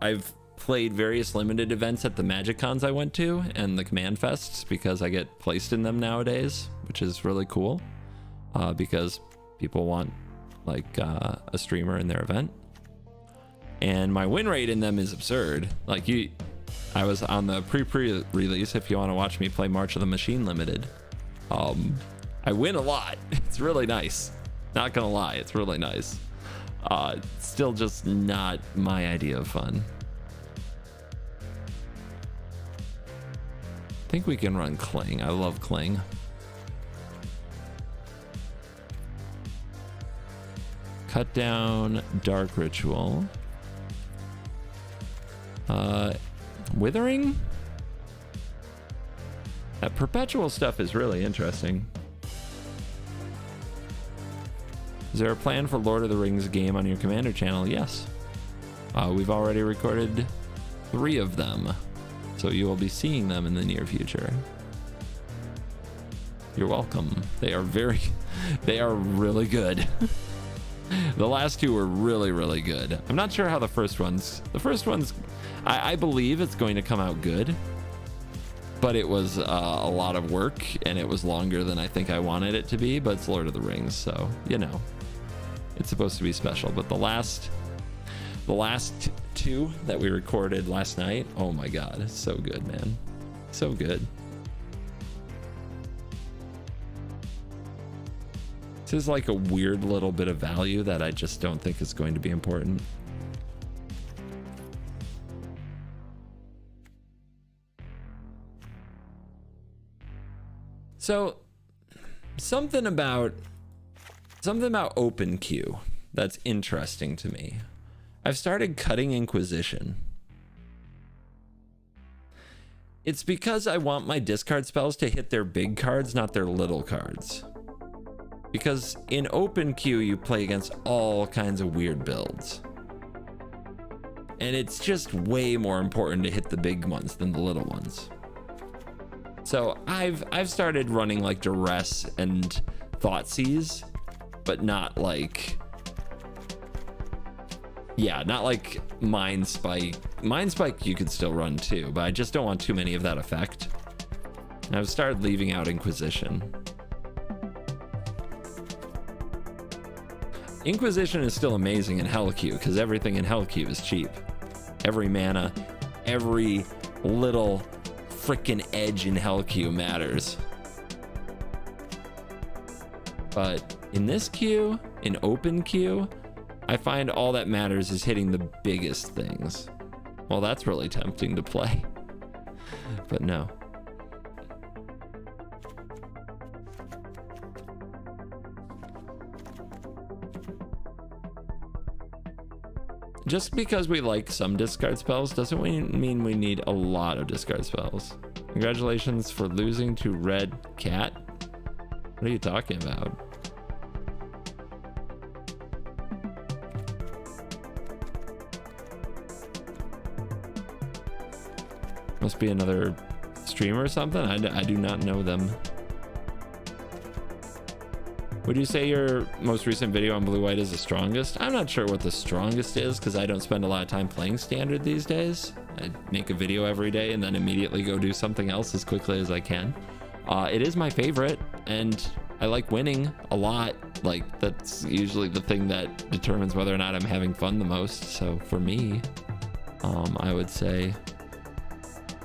I've played various limited events at the Magic Cons I went to and the Command Fests because I get placed in them nowadays, which is really cool because people want like a streamer in their event. And my win rate in them is absurd. Like I was on the pre-release if you want to watch me play March of the Machine Limited. I win a lot. It's really nice. Not gonna lie, it's really nice. Still just not my idea of fun. I think we can run Cling. I love Cling. Cut down Dark Ritual. Withering? That perpetual stuff is really interesting. Is there a plan for Lord of the Rings game on your Commander channel? Yes. We've already recorded 3 of them, so you will be seeing them in the near future. You're welcome. They are really good. The last 2 were really, really good. I'm not sure how the first one's, I believe it's going to come out good, but it was a lot of work and it was longer than I think I wanted it to be, but it's Lord of the Rings, so, you know, it's supposed to be special. But the last 2 that we recorded last night, oh my God, it's so good, man. So good. This is like a weird little bit of value that I just don't think is going to be important. So something about open queue that's interesting to me. I've started cutting Inquisition. It's because I want my discard spells to hit their big cards, not their little cards. Because in open queue, you play against all kinds of weird builds. And it's just way more important to hit the big ones than the little ones. So I've started running like Duress and Thoughtseize, but not like, yeah, not like Mind Spike. Mind Spike you could still run too, but I just don't want too many of that effect. And I've started leaving out Inquisition. Inquisition is still amazing in Hellqueue because everything in Hellqueue is cheap. Every mana, every little freaking edge in Hellqueue matters. But in this queue, in open queue, I find all that matters is hitting the biggest things. Well, that's really tempting to play, but no. Just because we like some discard spells doesn't mean we need a lot of discard spells. Congratulations for losing to Red Cat. What are you talking about? Must be another streamer or something. I do not know them. Would you say your most recent video on blue-white is the strongest? I'm not sure what the strongest is because I don't spend a lot of time playing standard these days. I make a video every day and then immediately go do something else as quickly as I can. It is my favorite, and I like winning a lot. Like, that's usually the thing that determines whether or not I'm having fun the most. So for me, I would say,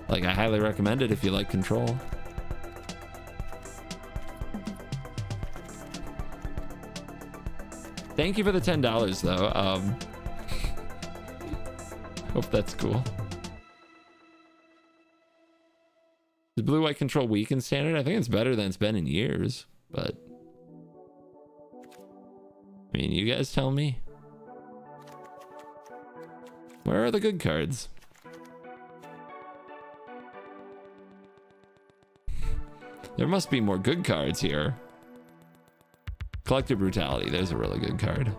like, I highly recommend it if you like Control. Thank you for the $10 though. Hope that's cool. Is blue-white Control weak in standard? I think it's better than it's been in years, but I mean, you guys tell me. Where are the good cards? There must be more good cards here. Collective Brutality, there's a really good card.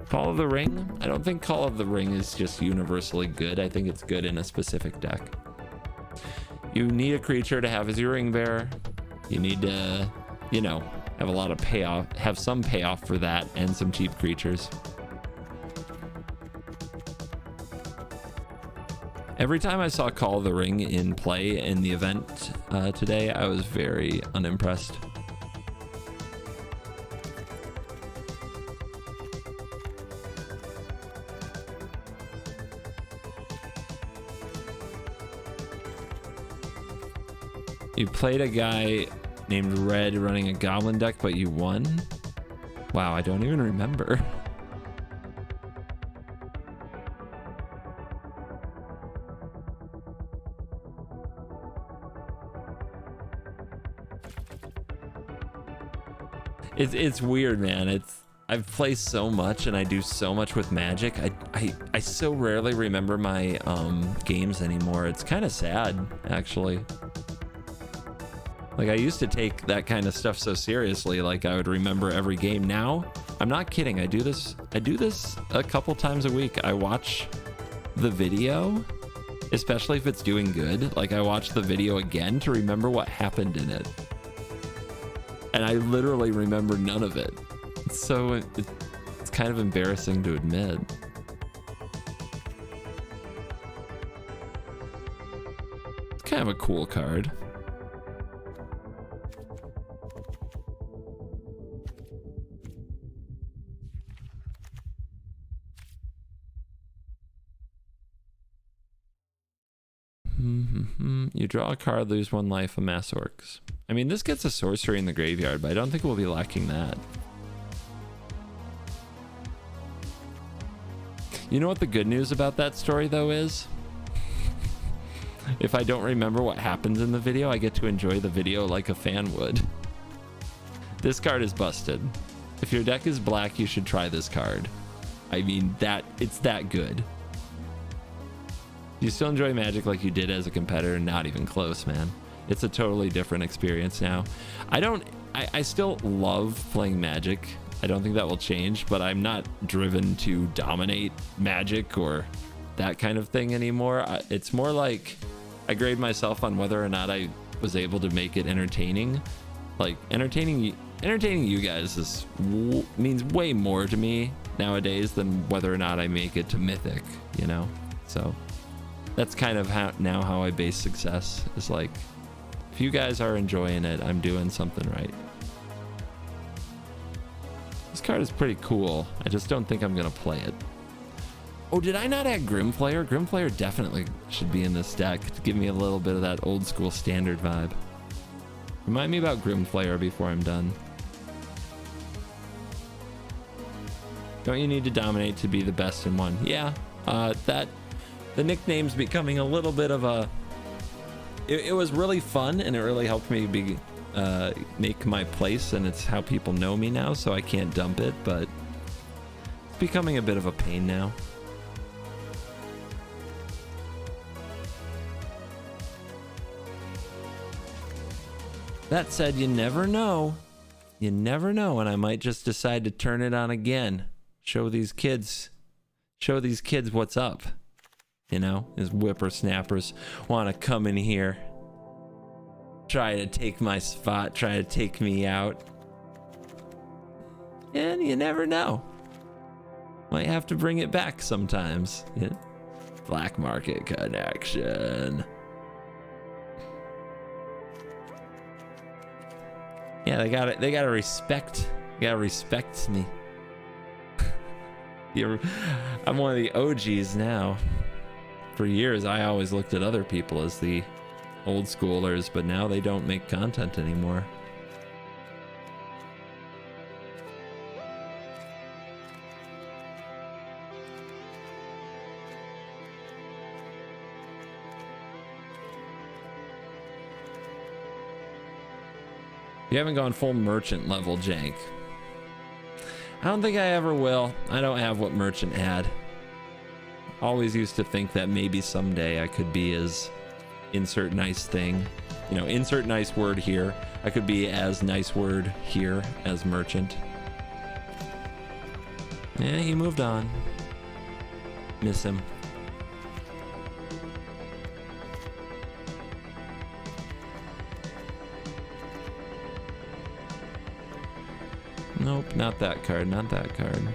Call of the Ring? I don't think Call of the Ring is just universally good. I think it's good in a specific deck. You need a creature to have as your ring bearer. You need to, you know, have a lot of payoff, have some payoff for that and some cheap creatures. Every time I saw Call of the Ring in play in the event today, I was very unimpressed. You played a guy named Red running a goblin deck, but you won? Wow, I don't even remember. It's weird, man. I've played so much and I do so much with Magic. I so rarely remember my games anymore. It's kind of sad, actually. Like, I used to take that kind of stuff so seriously, like I would remember every game. Now, I'm not kidding. I do this a couple times a week. I watch the video, especially if it's doing good. Like, I watch the video again to remember what happened in it. And I literally remember none of it. So it's kind of embarrassing to admit. It's kind of a cool card. You draw a card, lose 1 life, amass orcs. I mean, this gets a sorcery in the graveyard, but I don't think we'll be lacking that. You know what the good news about that story, though, is? If I don't remember what happens in the video, I get to enjoy the video like a fan would. This card is busted. If your deck is black, you should try this card. I mean, it's that good. You still enjoy Magic like you did as a competitor? Not even close, man. It's a totally different experience now. I still love playing Magic. I don't think that will change, but I'm not driven to dominate Magic or that kind of thing anymore. It's more like I grade myself on whether or not I was able to make it entertaining. Like, entertaining you guys means way more to me nowadays than whether or not I make it to Mythic, you know? So that's kind of how I base success, is like, if you guys are enjoying it, I'm doing something right. This card is pretty cool. I just don't think I'm gonna play it. Oh, did I not add Grimflayer? Grimflayer definitely should be in this deck to give me a little bit of that old school standard vibe. Remind me about Grimflayer before I'm done. Don't you need to dominate to be the best in one? Yeah, the nickname's becoming a little bit of a... It was really fun, and it really helped me make my place, and it's how people know me now, so I can't dump it, but it's becoming a bit of a pain now. That said, you never know. You never know, and I might just decide to turn it on again. Show these kids what's up. You know, these whippersnappers want to come in here Try to take my spot, try to take me out. And you never know. Might have to bring it back sometimes. Yeah. Black market connection. Yeah, they gotta respect me. I'm one of the OGs now. For years, I always looked at other people as the old schoolers, but now they don't make content anymore. You haven't gone full merchant level, Jank. I don't think I ever will. I don't have what merchant had. Always used to think that maybe someday I could be as insert nice thing, you know, insert nice word here. I could be as nice word here as merchant. Yeah, he moved on. Miss him. Nope, not that card, not that card.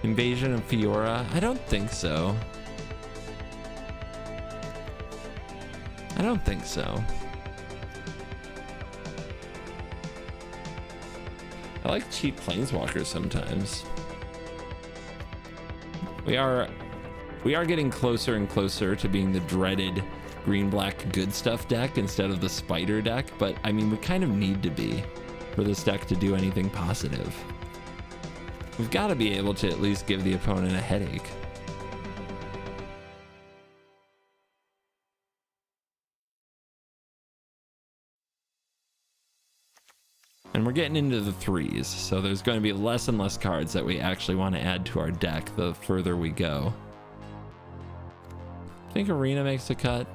Invasion of Fiora? I don't think so. I don't think so. I like cheap planeswalkers sometimes. We are getting closer and closer to being the dreaded green-black good stuff deck instead of the spider deck, but I mean, we kind of need to be for this deck to do anything positive. We've got to be able to at least give the opponent a headache. And we're getting into the threes, so there's going to be less and less cards that we actually want to add to our deck the further we go. I think Arena makes a cut.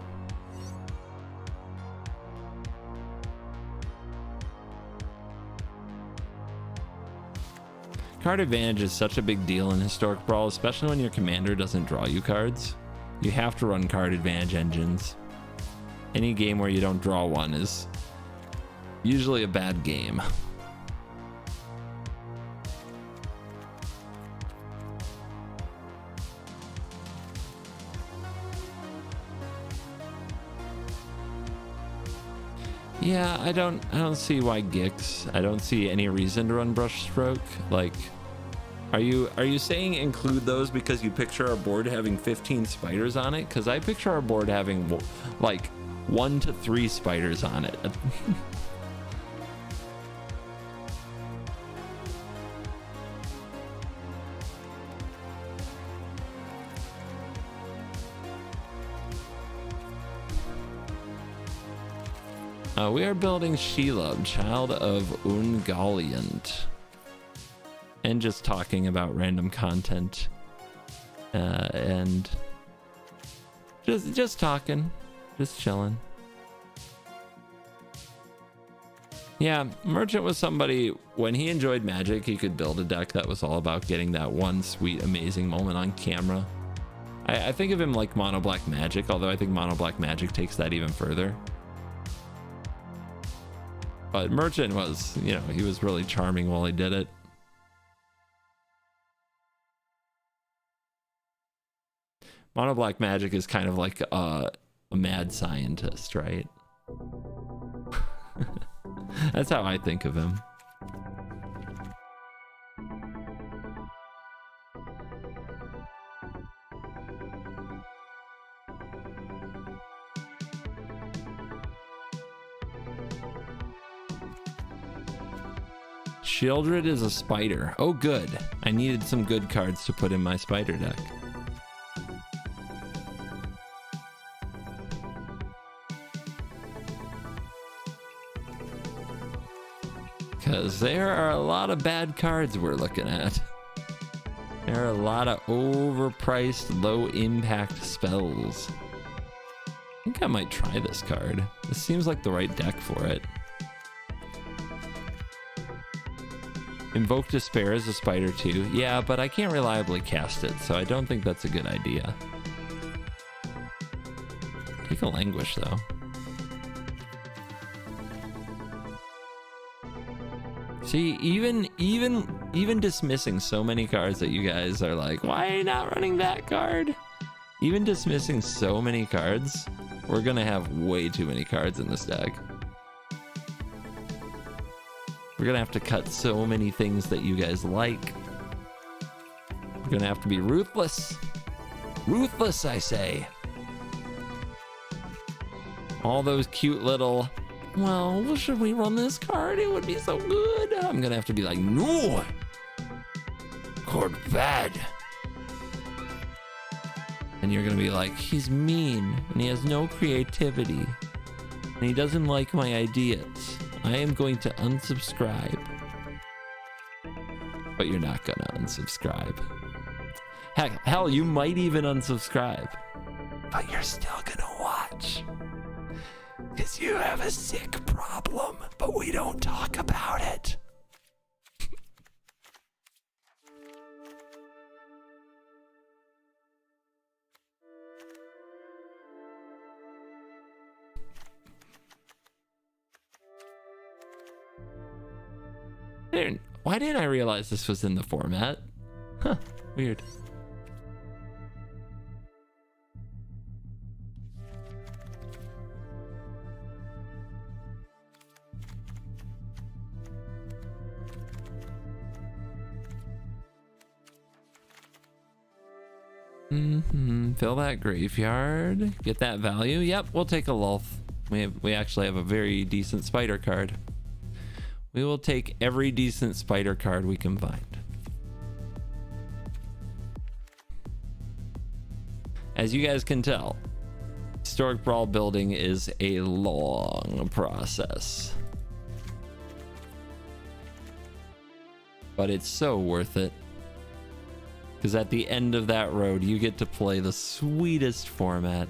Card advantage is such a big deal in Historic Brawl, especially when your commander doesn't draw you cards. You have to run card advantage engines. Any game where you don't draw one is usually a bad game. Yeah, I don't see why Gix. I don't see any reason to run Brushstroke. Like, are you saying include those because you picture our board having 15 spiders on it? Because I picture our board having like 1 to 3 spiders on it. We are building Shelob, Child of Ungoliant, and just talking about random content, and just talking, just chilling. Yeah, Merchant was somebody, when he enjoyed Magic, he could build a deck that was all about getting that one sweet, amazing moment on camera. I think of him like Mono Black Magic, although I think Mono Black Magic takes that even further. But Merchant was, you know, he was really charming while he did it. Mono Black Magic is kind of like a mad scientist, right? That's how I think of him. Shieldred is a spider. Oh, good. I needed some good cards to put in my spider deck. Because there are a lot of bad cards we're looking at. There are a lot of overpriced, low-impact spells. I think I might try this card. This seems like the right deck for it. Invoke Despair is a spider too. Yeah, but I can't reliably cast it, so I don't think that's a good idea. Take a Languish though. See, even dismissing so many cards that you guys are like, why are you not running that card? Even dismissing so many cards, we're gonna have way too many cards in this deck. We're gonna have to cut so many things that you guys like. We're gonna have to be ruthless. Ruthless, I say. All those cute little, well, should we run this card? It would be so good. I'm gonna have to be like, no, card bad. And you're gonna be like, he's mean and he has no creativity and he doesn't like my ideas. I am going to unsubscribe. But you're not gonna unsubscribe. Hell, you might even unsubscribe. But you're still gonna watch. Because you have a sick problem, but we don't talk about it. Why didn't I realize this was in the format? Huh, weird. Fill that graveyard. Get that value. Yep, we'll take a Lulth. We actually have a very decent spider card. We will take every decent spider card we can find. As you guys can tell, Historic Brawl building is a long process. But it's so worth it. Because at the end of that road, you get to play the sweetest format.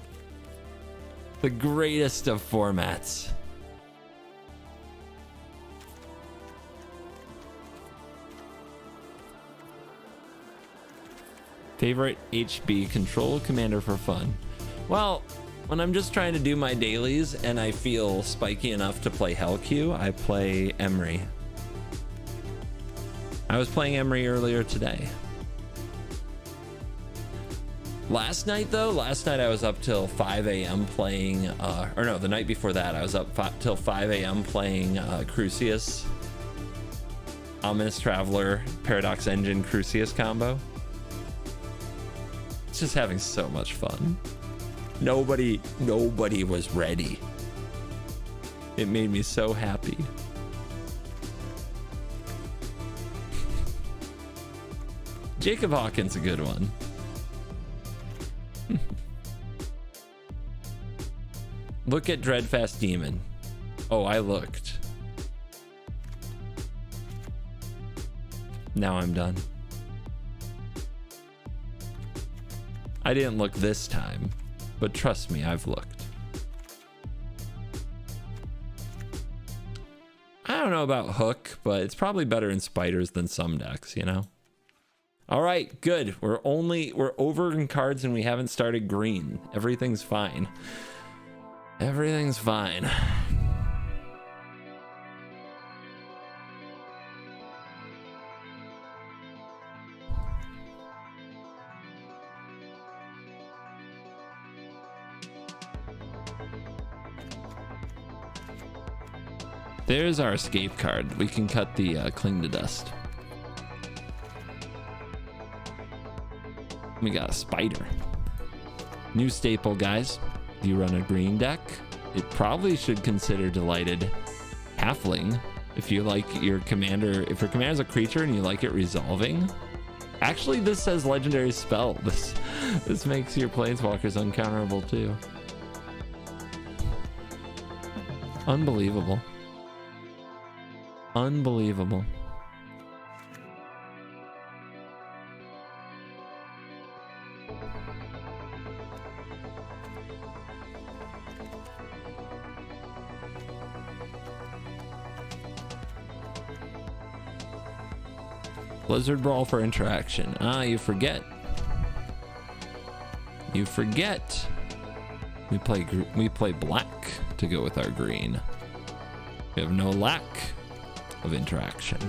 The greatest of formats. Favorite HB control commander for fun? Well, when I'm just trying to do my dailies and I feel spiky enough to play Hellq, I play Emery. I was playing Emery earlier today. Last night I was up till 5 a.m. playing, or no, the night before that I was up till 5 a.m. playing Crucius. Ominous Traveler, Paradox Engine, Crucius combo. It's just having so much fun. Nobody was ready. It made me so happy. Jacob Hawkins a good one. Look at Dreadfast Demon. Oh, I looked. Now I'm done. I didn't look this time, but trust me, I've looked. I don't know about Hook, but it's probably better in spiders than some decks, you know? All right, good. We're over in cards and we haven't started green. Everything's fine. Everything's fine. There's our escape card. We can cut the Cling to Dust. We got a spider. New staple, guys. If you run a green deck, it probably should consider Delighted Halfling. If you like your commander, if your commander's a creature and you like it resolving. Actually, this says legendary spell. This makes your planeswalkers uncounterable too. Unbelievable. Unbelievable. Blizzard Brawl for interaction. Ah, you forget. You forget. We play black to go with our green. We have no lack of interaction.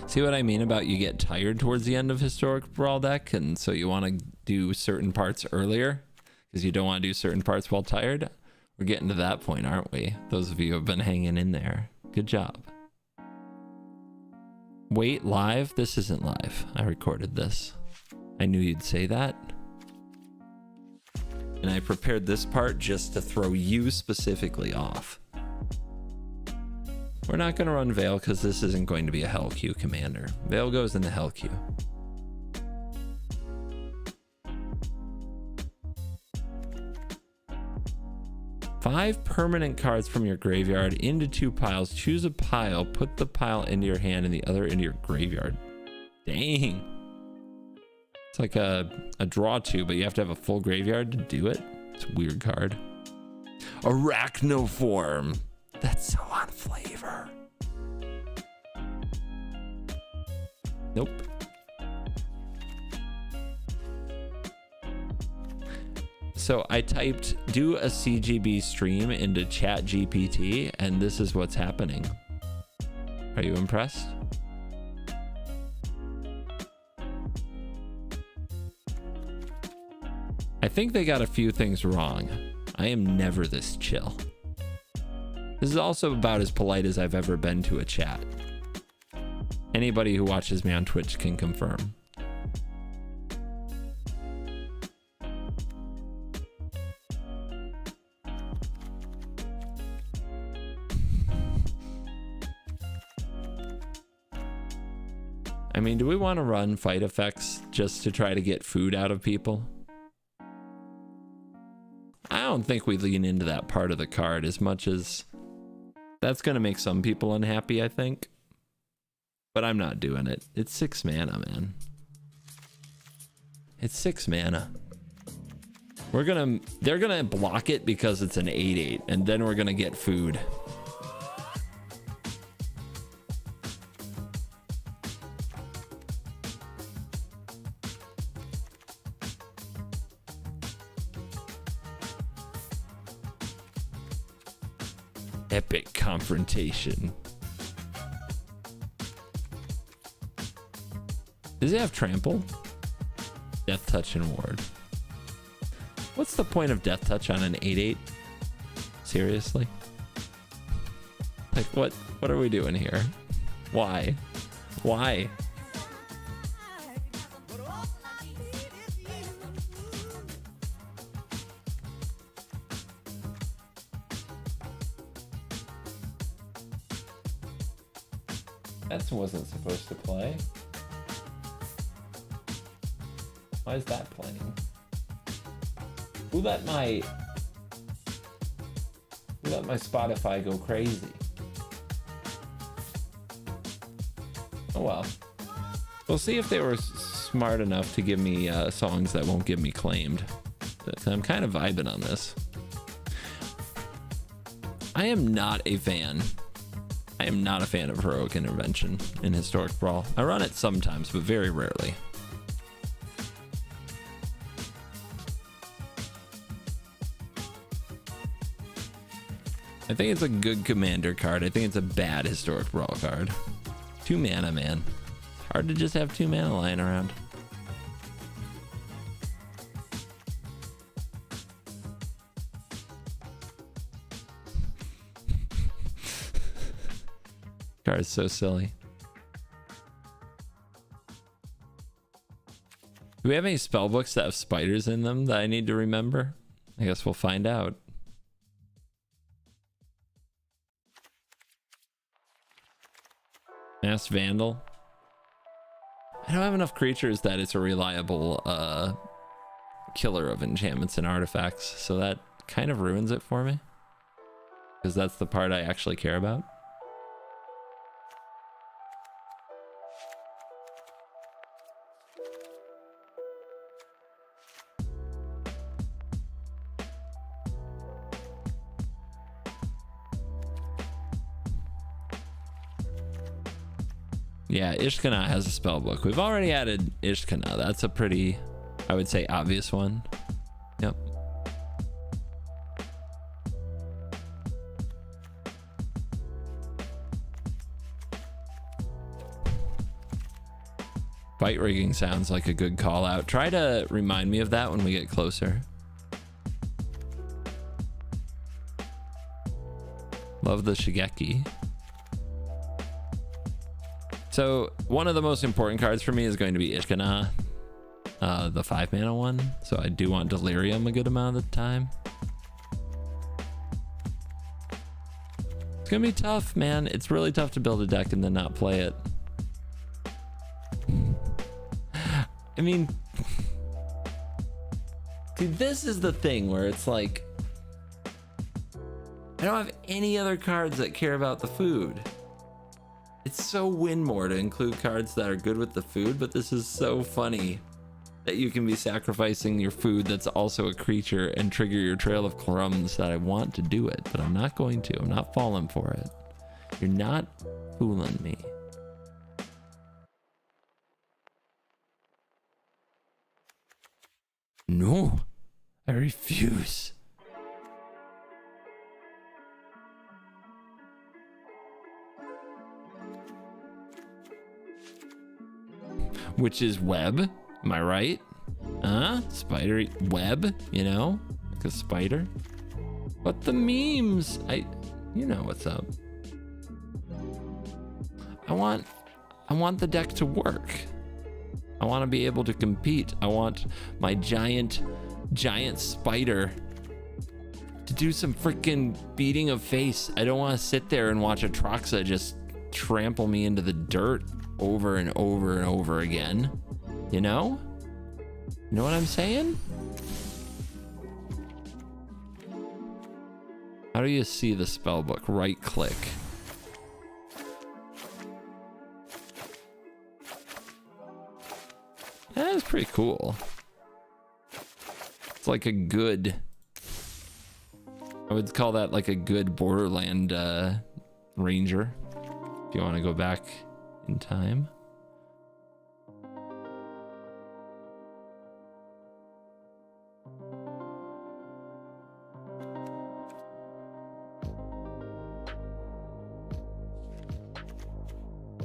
See what I mean about you get tired towards the end of Historic Brawl deck, and so you want to do certain parts earlier because you don't want to do certain parts while tired? We're getting to that point, aren't we? Those of you who have been hanging in there. Good job. Wait, live? This isn't live. I recorded this. I knew you'd say that. And I prepared this part just to throw you specifically off. We're not going to run Veil because this isn't going to be a Hell Queue commander. Veil goes in the Hell Queue. Five permanent cards from your graveyard into two piles. Choose a pile, put the pile into your hand and the other into your graveyard. Dang. It's like a draw two, but you have to have a full graveyard to do it. It's a weird card. Arachnoform. That's so on flavor. Nope. So I typed do a CGB stream into Chat GPT, and this is what's happening. Are you impressed? I think they got a few things wrong. I am never this chill. This is also about as polite as I've ever been to a chat. Anybody who watches me on Twitch can confirm. I mean, do we want to run fight effects just to try to get food out of people? I don't think we lean into that part of the card as much as that's going to make some people unhappy, I think. But I'm not doing it. It's 6 mana, man. It's 6 mana. They're gonna block it because it's an 8/8, and then we're gonna get food. Epic confrontation. Does it have trample? Death touch and ward. What's the point of death touch on an 8/8? Seriously? Like what are we doing here? Why? Why? That wasn't supposed to play. Why is that playing? Who let my Spotify go crazy? Oh well. We'll see if they were smart enough to give me songs that won't get me claimed. I'm kind of vibing on this. I am not a fan of Heroic Intervention in Historic Brawl. I run it sometimes, but very rarely. I think it's a good commander card. I think it's a bad Historic Brawl card. 2 mana, man. It's hard to just have 2 mana lying around. Card is so silly. Do we have any spell books that have spiders in them that I need to remember? I guess we'll find out. Masked Vandal. I don't have enough creatures that it's a reliable killer of enchantments and artifacts, so that kind of ruins it for me, because that's the part I actually care about. Yeah, Ishkana has a spell book. We've already added Ishkana. That's a pretty, I would say, obvious one. Yep. Fight rigging sounds like a good call out. Try to remind me of that when we get closer. Love the Shigeki. So one of the most important cards for me is going to be Ishkana, the 5-mana one. So I do want Delirium a good amount of the time. It's gonna be tough, man. It's really tough to build a deck and then not play it. I mean, dude, this is the thing where it's like, I don't have any other cards that care about the food. It's so win more to include cards that are good with the food, but this is so funny that you can be sacrificing your food that's also a creature and trigger your Trail of Crumbs that I want to do it, but I'm not going to. I'm not falling for it. You're not fooling me. No, I refuse. Which is web, am I right? Spider web, you know, like a spider. But the memes, you know what's up. I want the deck to work. I want to be able to compete. I want my giant spider to do some freaking beating of face. I don't want to sit there and watch Atraxa just trample me into the dirt over and over and over again. You know? You know what I'm saying? How do you see the spell book? Right click. That's pretty cool. It's like a good, I would call that like a good Borderland ranger, if you want to go back in time.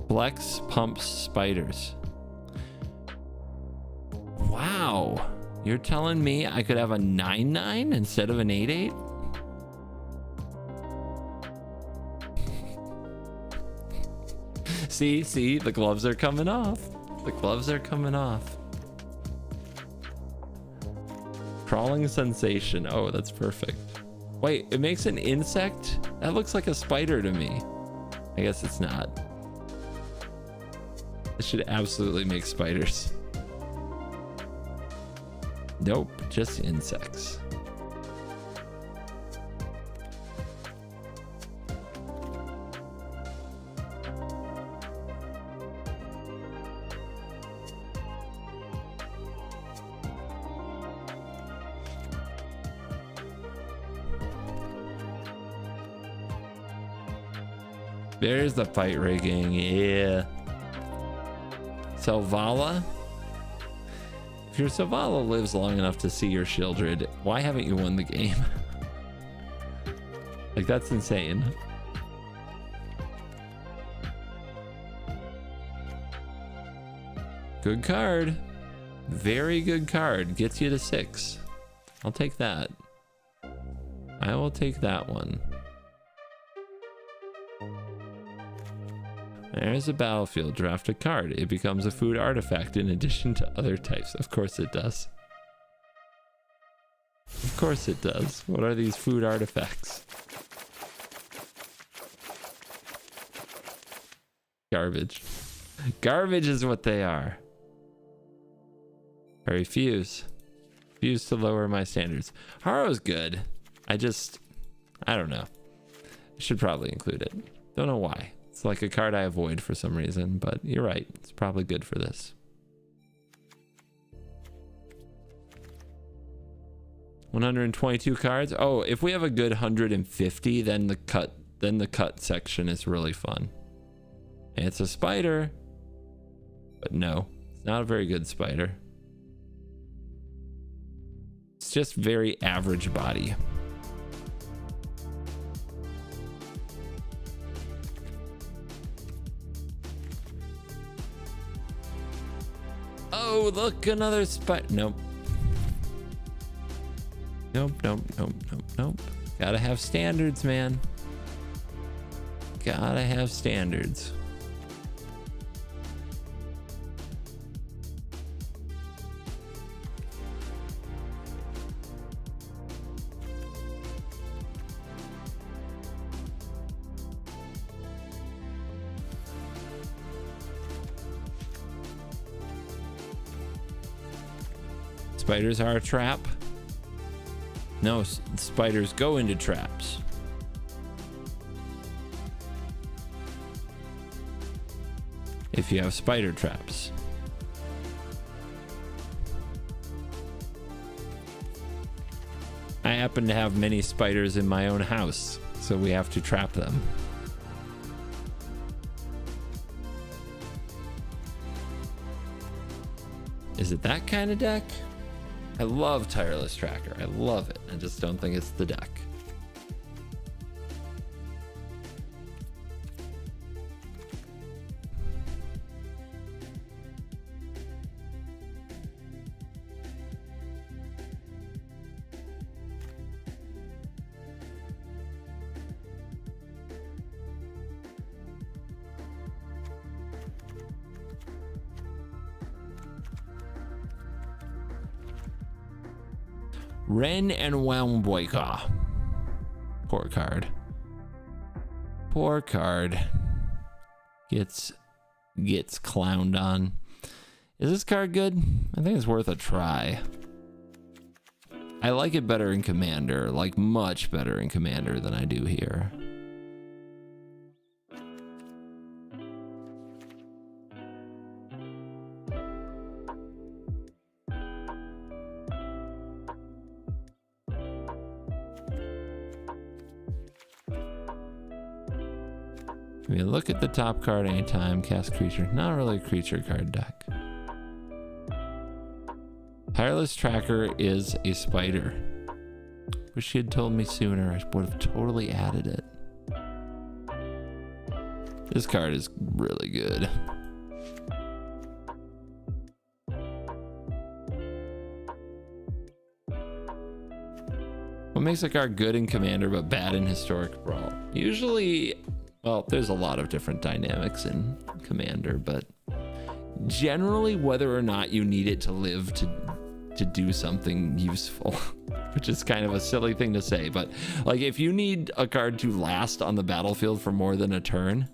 Flex pumps spiders. Wow, you're telling me I could have a 9/9 instead of an 8/8? See, the gloves are coming off. The gloves are coming off. Crawling sensation. Oh, that's perfect. Wait, it makes an insect? That looks like a spider to me. I guess it's not. It should absolutely make spiders. Nope, just insects. There's the fight rigging, yeah. Selvala? If your Selvala lives long enough to see your Shieldred, why haven't you won the game? Like, that's insane. Good card. Very good card. Gets you to 6. I'll take that. I will take that one. There's a battlefield. Draft a card. It becomes a food artifact in addition to other types. Of course it does. Of course it does. What are these food artifacts? Garbage. Garbage is what they are. I refuse. Refuse to lower my standards. Haro's good. I don't know. I should probably include it. Don't know why. It's like a card I avoid for some reason, but you're right. It's probably good for this. 122 cards. Oh, if we have a good 150, then the cut section is really fun. And it's a spider, but no, it's not a very good spider. It's just very average body. Oh, look, another spider. Nope. Nope. Gotta have standards, man. Gotta have standards. Spiders are a trap. No, spiders go into traps. If you have spider traps. I happen to have many spiders in my own house, so we have to trap them. Is it that kind of deck? I love Tireless Tracker. I love it. I just don't think it's the deck. Ren and Wamboika. Poor card. Poor card. Gets clowned on. Is this card good? I think it's worth a try. I like it better in Commander, like much better in Commander than I do here. I mean, look at the top card anytime. Cast creature. Not really a creature card deck. Tireless Tracker is a spider. Wish she had told me sooner. I would have totally added it. This card is really good. What makes a card good in Commander but bad in Historic Brawl? Usually, well, there's a lot of different dynamics in Commander, but generally whether or not you need it to live to do something useful, which is kind of a silly thing to say, but like if you need a card to last on the battlefield for more than a turn,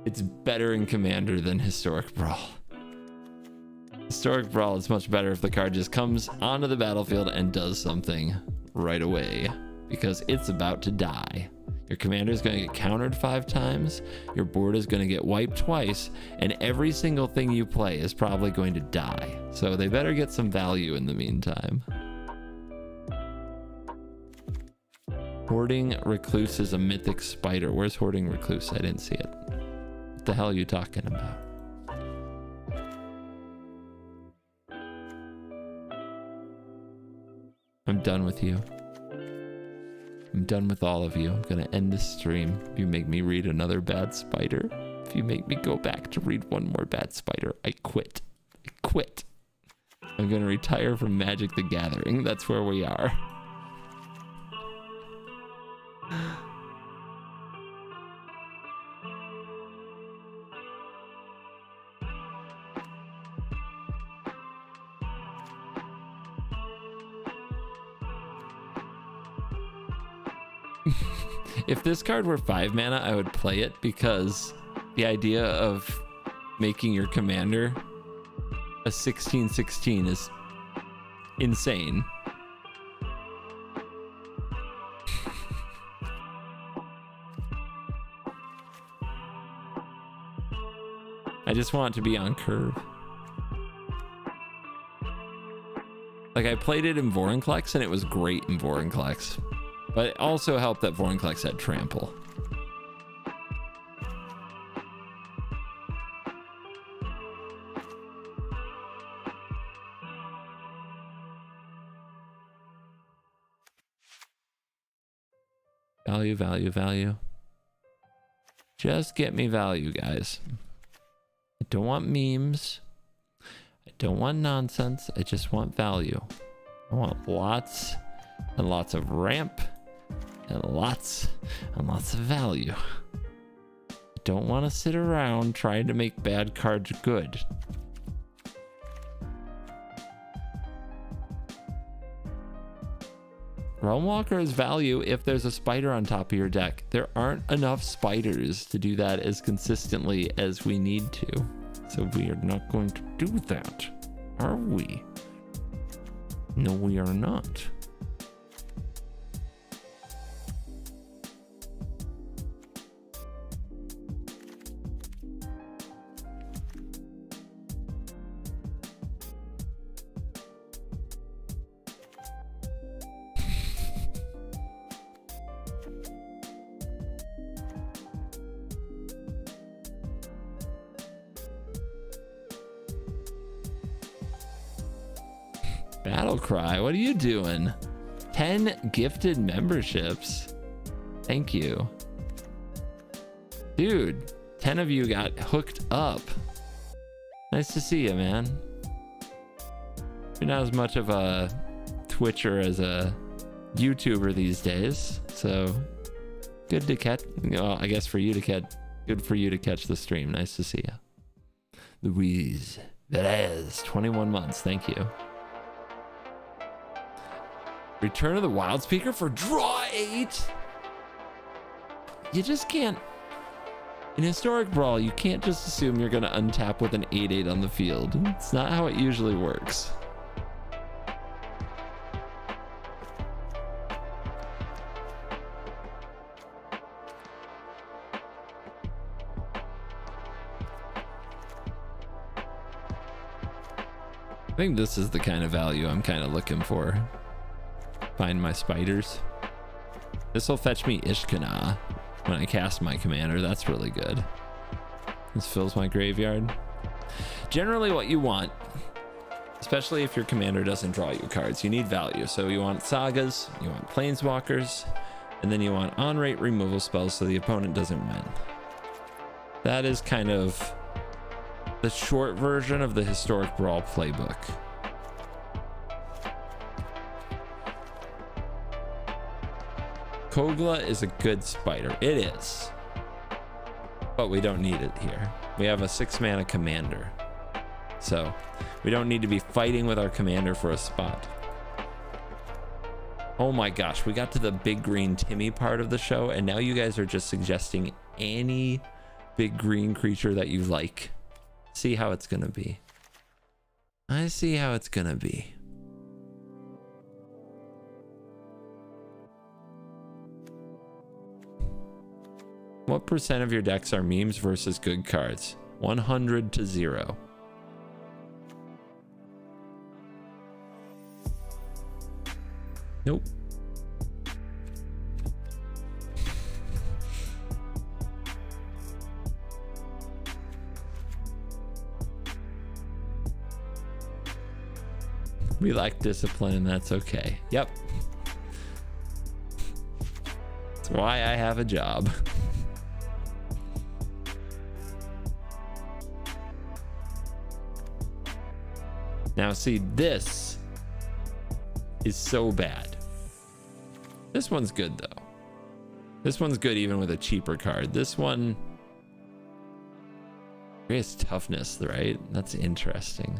it's better in Commander than Historic Brawl. Historic Brawl is much better if the card just comes onto the battlefield and does something right away, because it's about to die. Your commander is going to get countered 5 times, your board is going to get wiped twice, and every single thing you play is probably going to die. So they better get some value in the meantime. Hoarding Recluse is a mythic spider. Where's Hoarding Recluse? I didn't see it. What the hell are you talking about? I'm done with you. I'm done with all of you. I'm gonna end this stream if you make me read another bad spider. If you make me go back to read one more bad spider, I quit. I quit. I'm gonna retire from Magic the Gathering. That's where we are. If this card were 5 mana, I would play it, because the idea of making your commander a 1616 is insane. I just want it to be on curve. Like, I played it in Vorinclex and it was great in Vorinclex, but it also helped that Vorinclex had trample. Value, value, value. Just get me value, guys. I don't want memes. I don't want nonsense. I just want value. I want lots and lots of ramp and lots of value. I don't want to sit around trying to make bad cards good. Realmwalker is value if there's a spider on top of your deck. There aren't enough spiders to do that as consistently as we need to. So we are not going to do that, are we? No, we are not. Battlecry, what are you doing? 10 gifted memberships. Thank you. Dude, 10 of you got hooked up. Nice to see you, man. You're not as much of a Twitcher as a YouTuber these days, so good to catch. Well, I guess for you to catch, good for you to catch the stream. Nice to see you. Louise Perez, 21 months. Thank you. Return of the Wild Speaker for draw 8. You just can't. In Historic Brawl, you can't just assume you're going to untap with an 8/8 on the field. It's not how it usually works. I think this is the kind of value I'm kind of looking for. Find my spiders. This will fetch me Ishkana when I cast my commander. That's really good. This fills my graveyard. Generally what you want, especially if your commander doesn't draw you cards, you need value. So you want sagas, you want planeswalkers, and then you want on-rate removal spells so the opponent doesn't win. That is kind of the short version of the Historic Brawl playbook. Kogla is a good spider. It is. But we don't need it here. We have a 6-mana commander. So we don't need to be fighting with our commander for a spot. Oh my gosh, we got to the big green Timmy part of the show, and now you guys are just suggesting any big green creature that you like. See how it's gonna be. I see how it's gonna be. What percent of your decks are memes versus good cards? 100 to 0. Nope. We lack discipline, and that's okay. Yep. That's why I have a job. Now see, this is so bad. This one's good though. This one's good even with a cheaper card. This one creates toughness, right? That's interesting.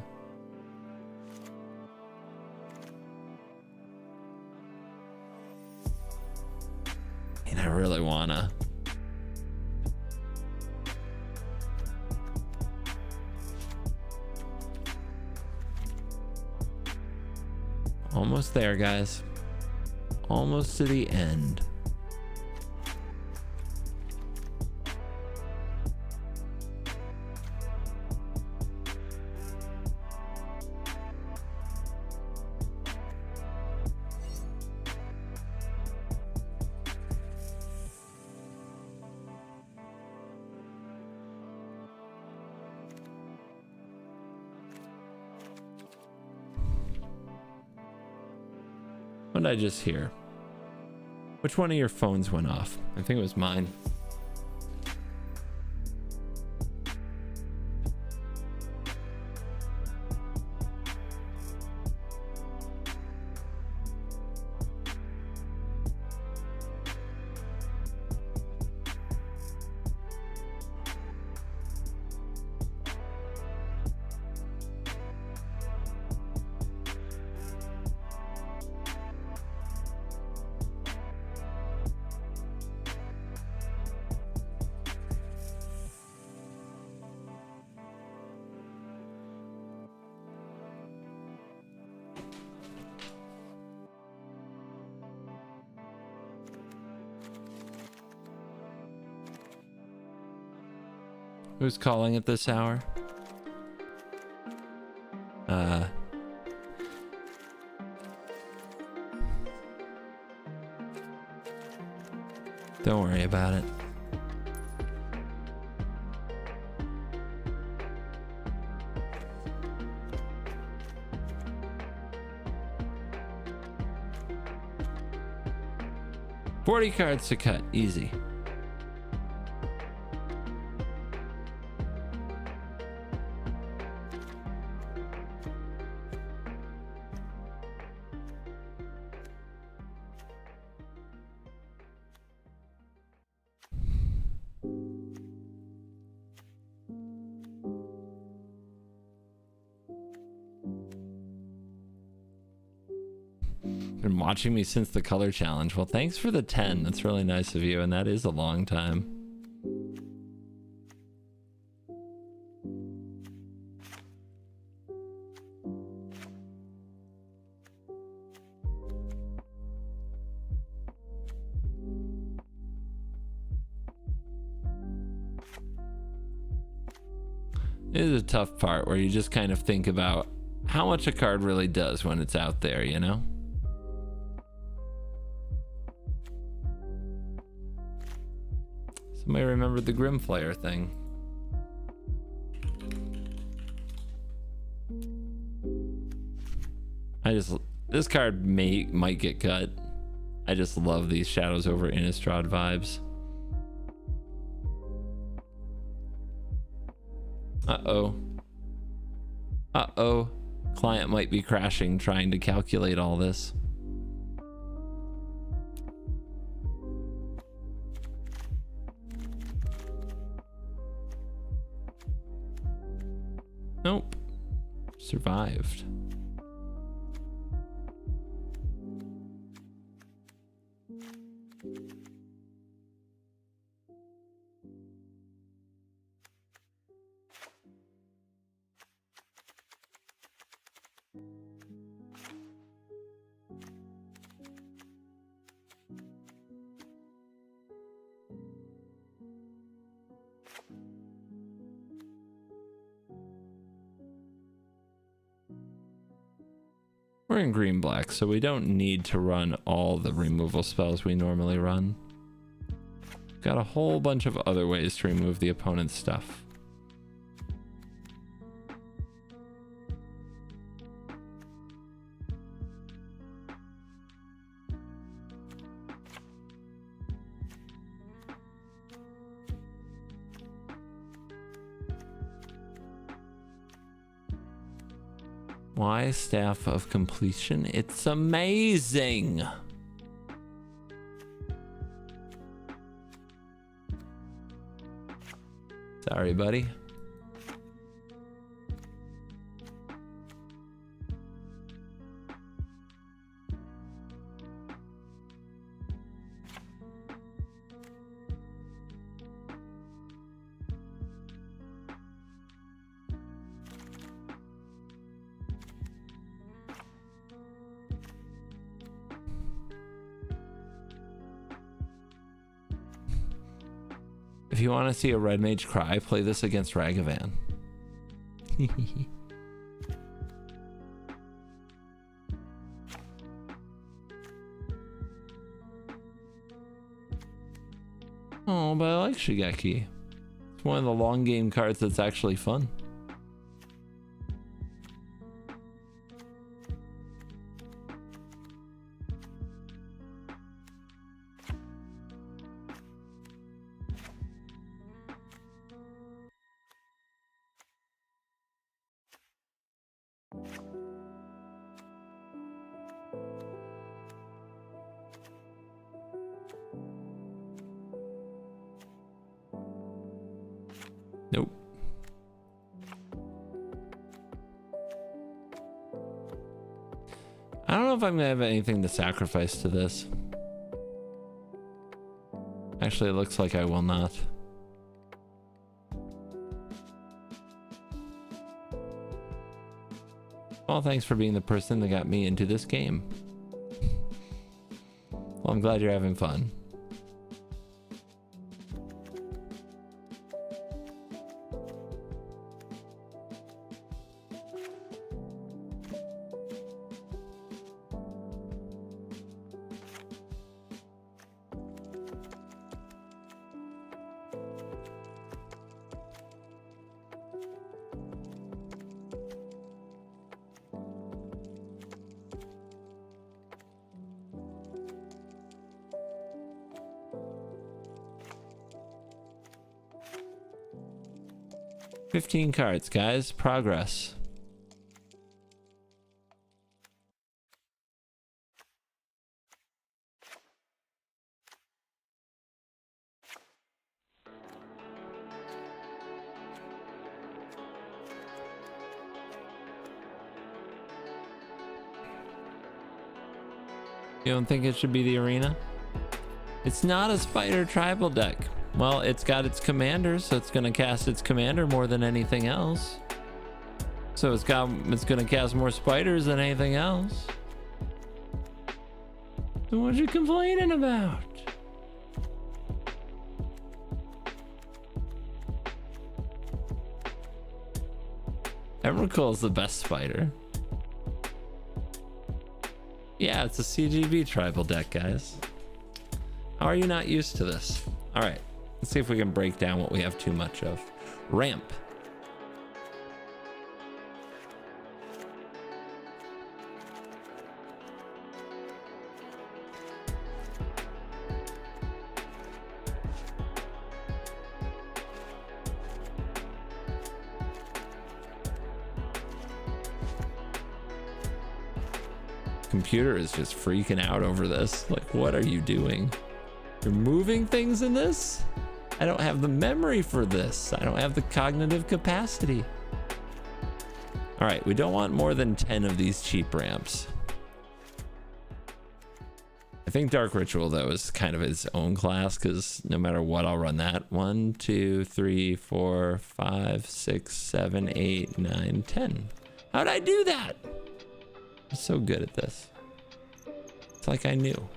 And I really wanna. Almost there, guys. Almost to the end. What did I just hear? Which one of your phones went off? I think it was mine. Who's calling at this hour? Don't worry about it. $40 cards to cut, easy. Been watching me since the color challenge. Well, thanks for the 10. That's really nice of you, and that is a long time. It is a tough part where you just kind of think about how much a card really does when it's out there, you know? Somebody remembered the Grimflayer thing. This card might get cut. I just love these Shadows over Innistrad vibes. Uh-oh. Uh-oh. Client might be crashing trying to calculate all this. Nope. Survived. We're in green black, so we don't need to run all the removal spells we normally run. Got a whole bunch of other ways to remove the opponent's stuff. Why Staff of Completion? It's amazing. Sorry, buddy. If you want to see a red mage cry, play this against Ragavan. Oh, but I like Shigeki. It's one of the long game cards that's actually fun. Nope. I don't know if I'm gonna have anything to sacrifice to this. Actually, it looks like I will not. Well, thanks for being the person that got me into this game. Well, I'm glad you're having fun. $15 cards, guys. Progress. You don't think it should be the arena? It's not a spider tribal deck. Well, it's got its commander, so it's gonna cast its commander more than anything else. So it's gonna cast more spiders than anything else. So what you complaining about? Emrakul is the best spider. Yeah, it's a CGB tribal deck, guys. How are you not used to this? All right, let's see if we can break down what we have too much of. Ramp. Computer is just freaking out over this. Like, what are you doing? You're moving things in this? I don't have the memory for this. I don't have the cognitive capacity. All right, we don't want more than 10 of these cheap ramps. I think Dark Ritual, though, is kind of its own class, because no matter what, I'll run that. 1, 2, 3, 4, 5, 6, 7, 8, 9, 10. How'd I do that? I'm so good at this. It's like I knew.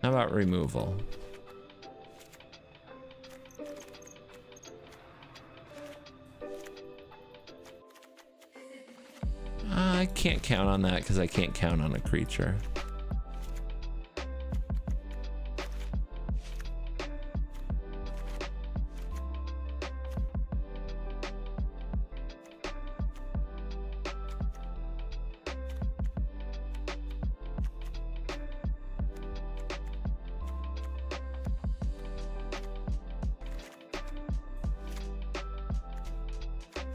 How about removal? I can't count on that because I can't count on a creature.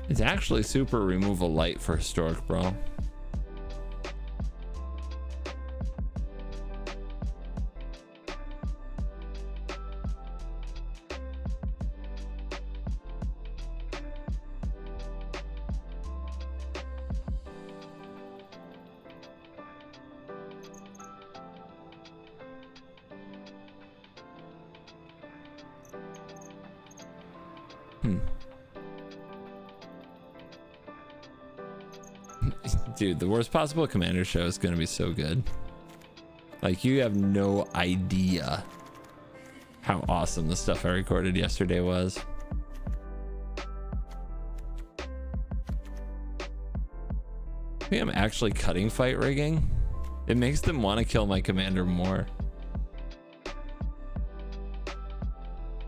It's actually super removal light for Historic Brawl. Dude, the worst possible commander show is going to be so good. Like, you have no idea how awesome the stuff I recorded yesterday was. I think I'm actually cutting fight rigging. It makes them want to kill my commander more.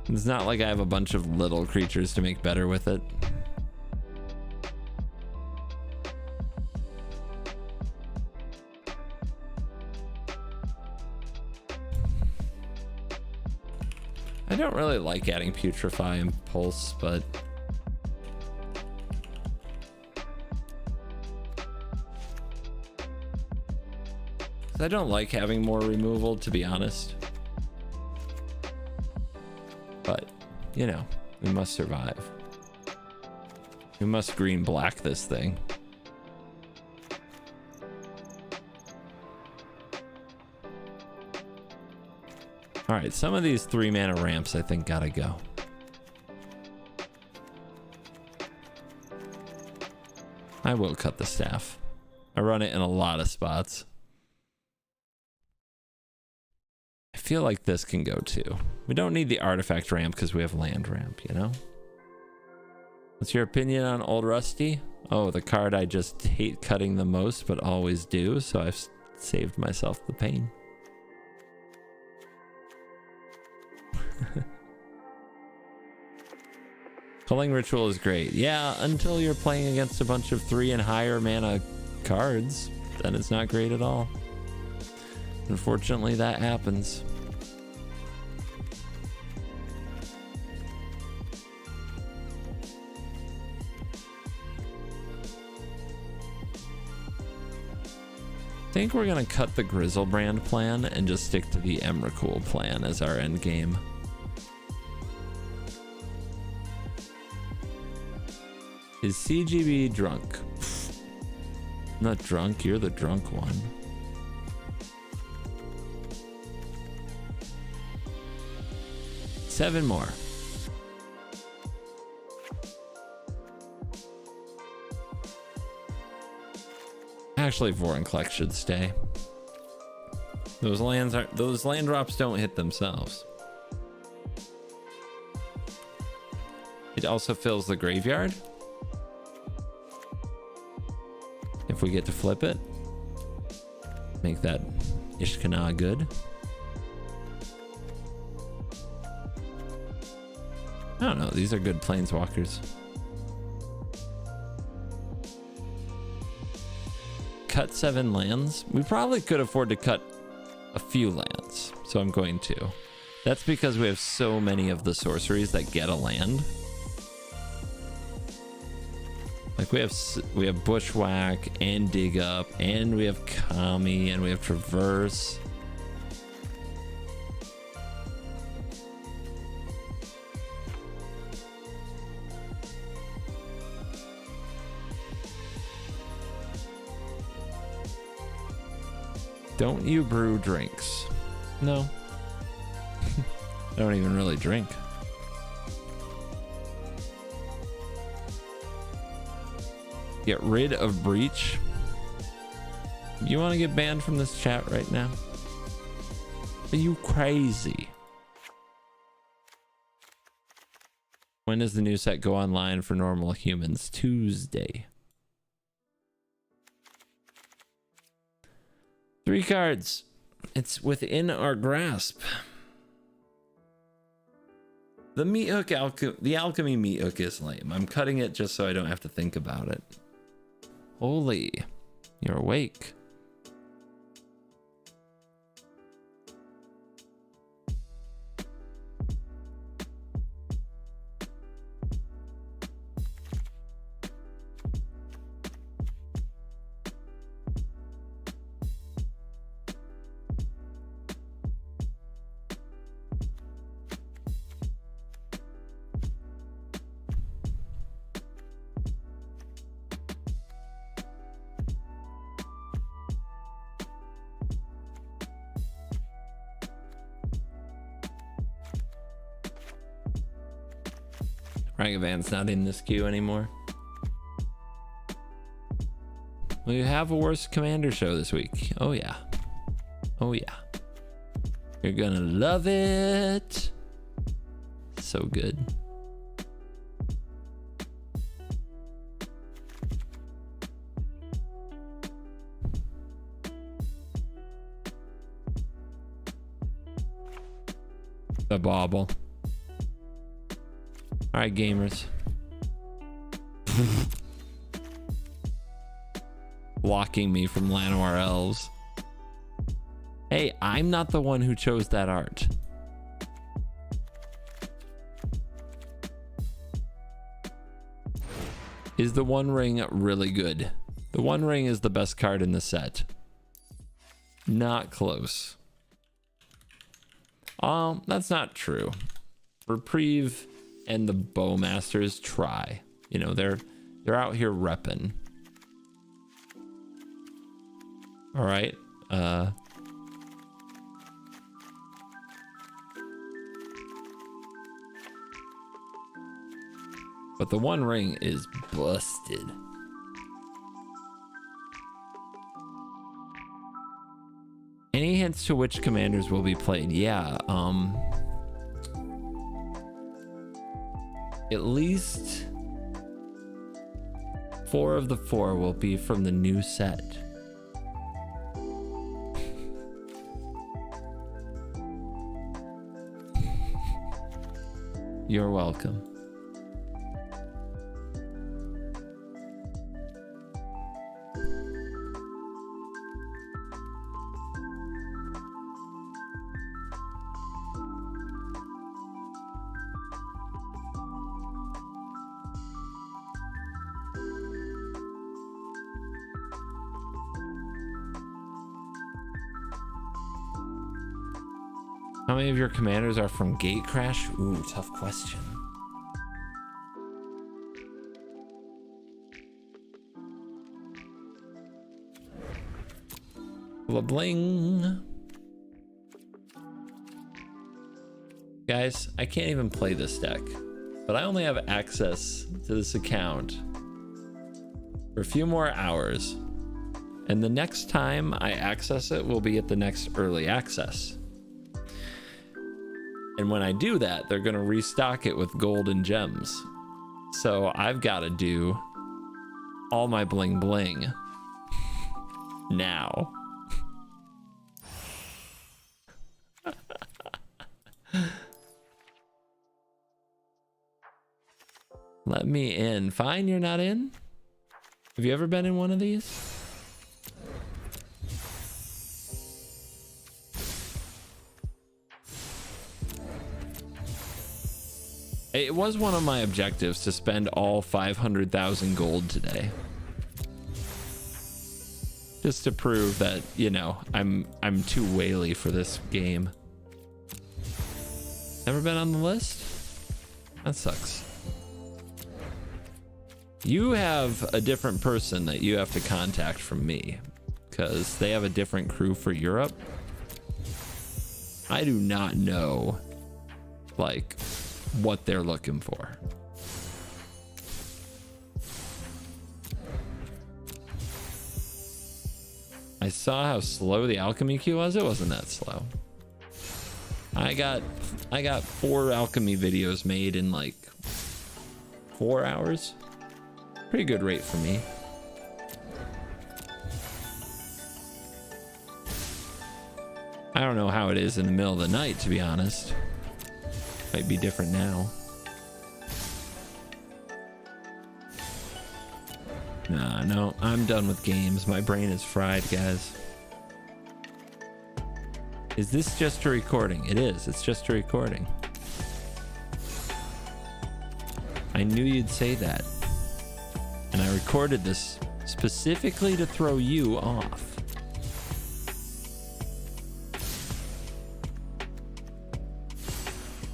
It's not like I have a bunch of little creatures to make better with it. I don't really like adding Putrefy and Pulse, but I don't like having more removal, to be honest. But, you know, we must survive. We must green black this thing. All right, some of these 3-mana ramps I think gotta go. I will cut the staff. I run it in a lot of spots. I feel like this can go too. We don't need the artifact ramp because we have land ramp, you know? What's your opinion on Old Rusty? Oh, the card I just hate cutting the most but always do, so I've saved myself the pain. Culling Ritual is great. Yeah, until you're playing against a bunch of 3 and higher mana cards, then it's not great at all. Unfortunately, that happens. I think we're gonna cut the Grizzlebrand plan and just stick to the Emrakul plan as our end game. Is CGB drunk? I'm not drunk, you're the drunk one. Seven more. Actually, Vorinclex should stay. Those land drops don't hit themselves. It also fills the graveyard. If we get to flip it, make that Ishkana good. I don't know, these are good planeswalkers. Cut 7 lands. We probably could afford to cut a few lands, so I'm going to. That's because we have so many of the sorceries that get a land. Like we have Bushwhack and Dig Up, and we have Kami, and we have Traverse. Don't you brew drinks? No. I don't even really drink. Get rid of Breach. You want to get banned from this chat right now? Are you crazy? When does the new set go online for normal humans? Tuesday. 3 cards. It's within our grasp. The meat hook the alchemy meat hook is lame. I'm cutting it just so I don't have to think about it. Holy, you're awake. Ragavan's not in this queue anymore. Well, you have a worse commander show this week. Oh yeah. Oh yeah. You're gonna love it. So good. The bauble. All right, gamers. Blocking me from Llanowar elves. Hey, I'm not the one who chose that art. Is the One Ring really good? The One Ring is the best card in the set. Not close. That's not true. Reprieve and the Bowmasters try. You know, they're out here repping. All right. But the One Ring is busted. Any hints to which commanders will be played? Yeah, at least 4 of the 4 will be from the new set. You're welcome. How many of your commanders are from Gatecrash? Ooh, tough question. Bling. Guys, I can't even play this deck, but I only have access to this account for a few more hours. And the next time I access it will be at the next early access. And when I do that, they're going to restock it with gold and gems. So I've got to do all my bling bling now. Let me in. Fine, you're not in? Have you ever been in one of these? It was one of my objectives to spend all 500,000 gold today. Just to prove that, you know, I'm too whaley for this game. Never been on the list? That sucks. You have a different person that you have to contact from me, because they have a different crew for Europe. I do not know, like, what they're looking for. I saw how slow the alchemy queue was. It wasn't that slow. I got 4 alchemy videos made in like 4 hours. Pretty good rate for me. I don't know how it is in the middle of the night, to be honest. Might be different now. Nah, no, I'm done with games. My brain is fried, guys. Is this just a recording? It is. It's just a recording. I knew you'd say that. And I recorded this specifically to throw you off.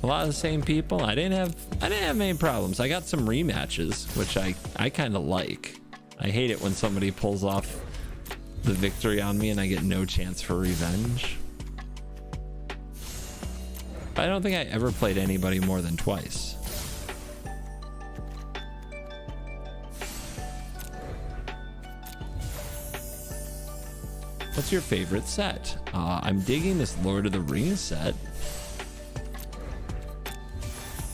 A lot of the same people. I didn't have many problems. I got some rematches, which I kind of like. I hate it when somebody pulls off the victory on me and I get no chance for revenge. I don't think I ever played anybody more than twice. What's your favorite set? I'm digging this Lord of the Rings set.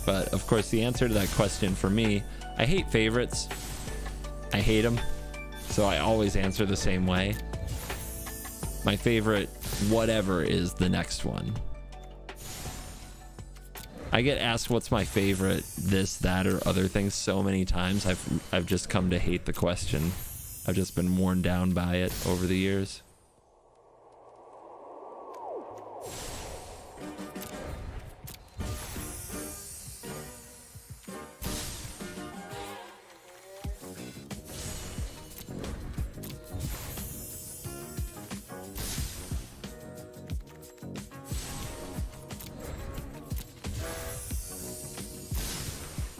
But of course, the answer to that question for me, I hate favorites. I hate them. So I always answer the same way. My favorite, whatever, is the next one. I get asked what's my favorite this, that, or other things so many times. I've just come to hate the question. I've just been worn down by it over the years.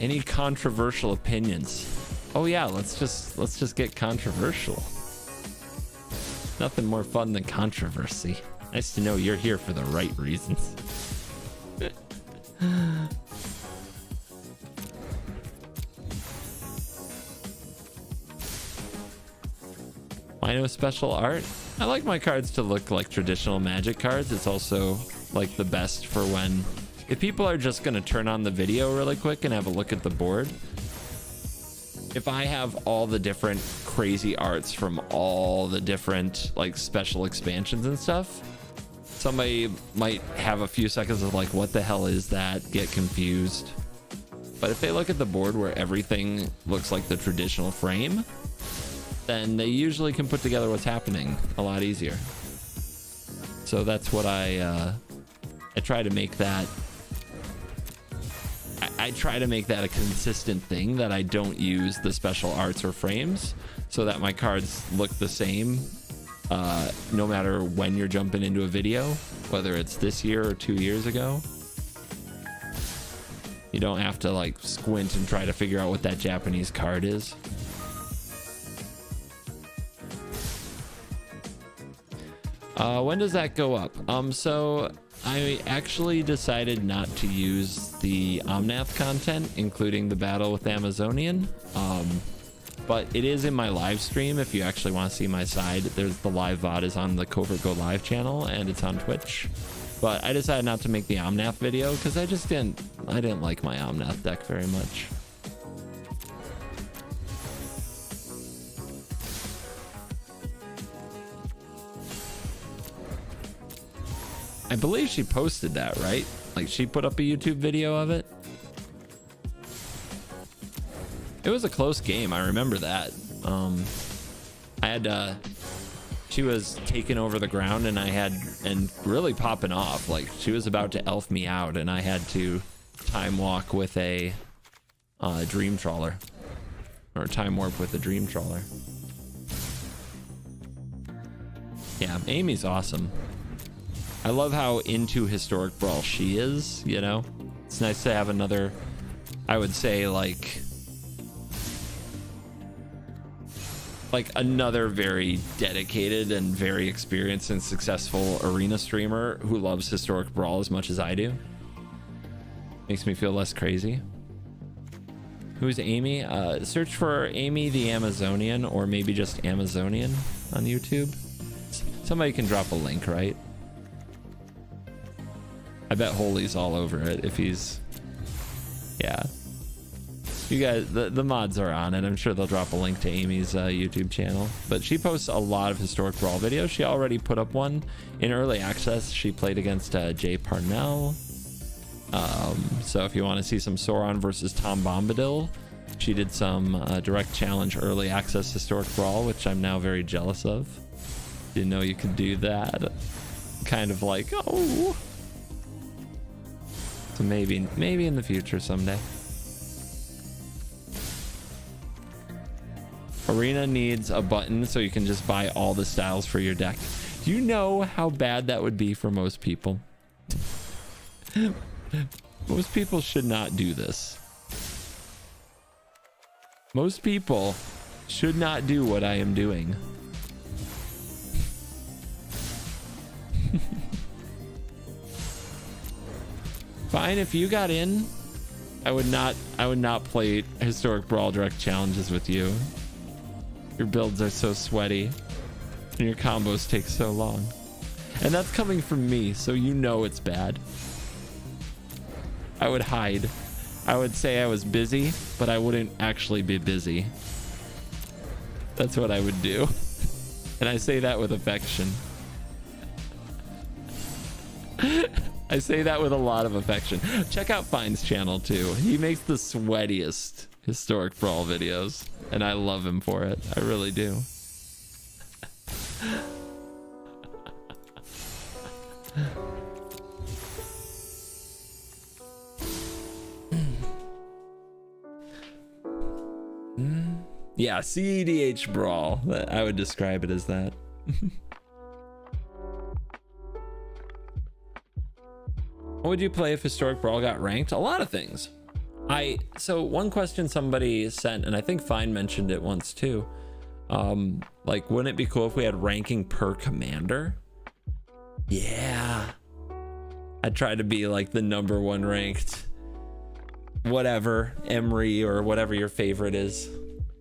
Any controversial opinions? Oh yeah, let's just get controversial. Nothing more fun than controversy. Nice to know you're here for the right reasons. Why no special art? I like my cards to look like traditional Magic cards. It's also like the best for when, if people are just going to turn on the video really quick and have a look at the board, if I have all the different crazy arts from all the different like special expansions and stuff, somebody might have a few seconds of like, what the hell is that? Get confused. But if they look at the board where everything looks like the traditional frame, then they usually can put together what's happening a lot easier. So that's what I try to make that. I try to make that a consistent thing, that I don't use the special arts or frames, so that my cards look the same no matter when you're jumping into a video, whether it's this year or 2 years ago. You don't have to like squint and try to figure out what that Japanese card is. When does that go up? So I actually decided not to use the Omnath content, including the battle with Amazonian. But it is in my live stream. If you actually want to see my side, there's the live VOD is on the CovertGo Live channel, and it's on Twitch. But I decided not to make the Omnath video because I didn't like my Omnath deck very much. I believe she posted that, right? Like she put up a YouTube video of it. It was a close game. I remember that. I had she was taking over the ground and really popping off. Like she was about to elf me out, and I had to time walk with a dream trawler, or time warp with a dream trawler. Yeah, Amy's awesome. I love how into Historic Brawl she is, you know? It's nice to have another, I would say, like another very dedicated and very experienced and successful arena streamer who loves Historic Brawl as much as I do. Makes me feel less crazy. Who's Amy? Search for Amy the Amazonian, or maybe just Amazonian on YouTube. Somebody can drop a link, right? I bet Holy's all over it if he's... Yeah. You guys, the mods are on it. I'm sure they'll drop a link to Amy's YouTube channel. But she posts a lot of Historic Brawl videos. She already put up one in early access. She played against Jay Parnell. So if you want to see some Sauron versus Tom Bombadil, she did some direct challenge early access Historic Brawl, which I'm now very jealous of. Didn't know you could do that. Kind of like, oh... So maybe in the future someday. Arena needs a button so you can just buy all the styles for your deck. Do you know how bad that would be for most people? Most people should not do this. Most people should not do what I am doing. Fine, if you got in, I would not play Historic Brawl direct challenges with you. Your builds are so sweaty. And your combos take so long. And that's coming from me, so you know it's bad. I would hide. I would say I was busy, but I wouldn't actually be busy. That's what I would do. And I say that with affection. I say that with a lot of affection. Check out Fine's channel too. He makes the sweatiest Historic Brawl videos, and I love him for it. I really do. Yeah, CEDH Brawl. I would describe it as that. What would you play if Historic Brawl got ranked? A lot of things. So one question somebody sent, and I think Fine mentioned it once too. Like, wouldn't it be cool if we had ranking per commander? Yeah. I'd try to be like the #1 ranked, whatever, Emery or whatever your favorite is,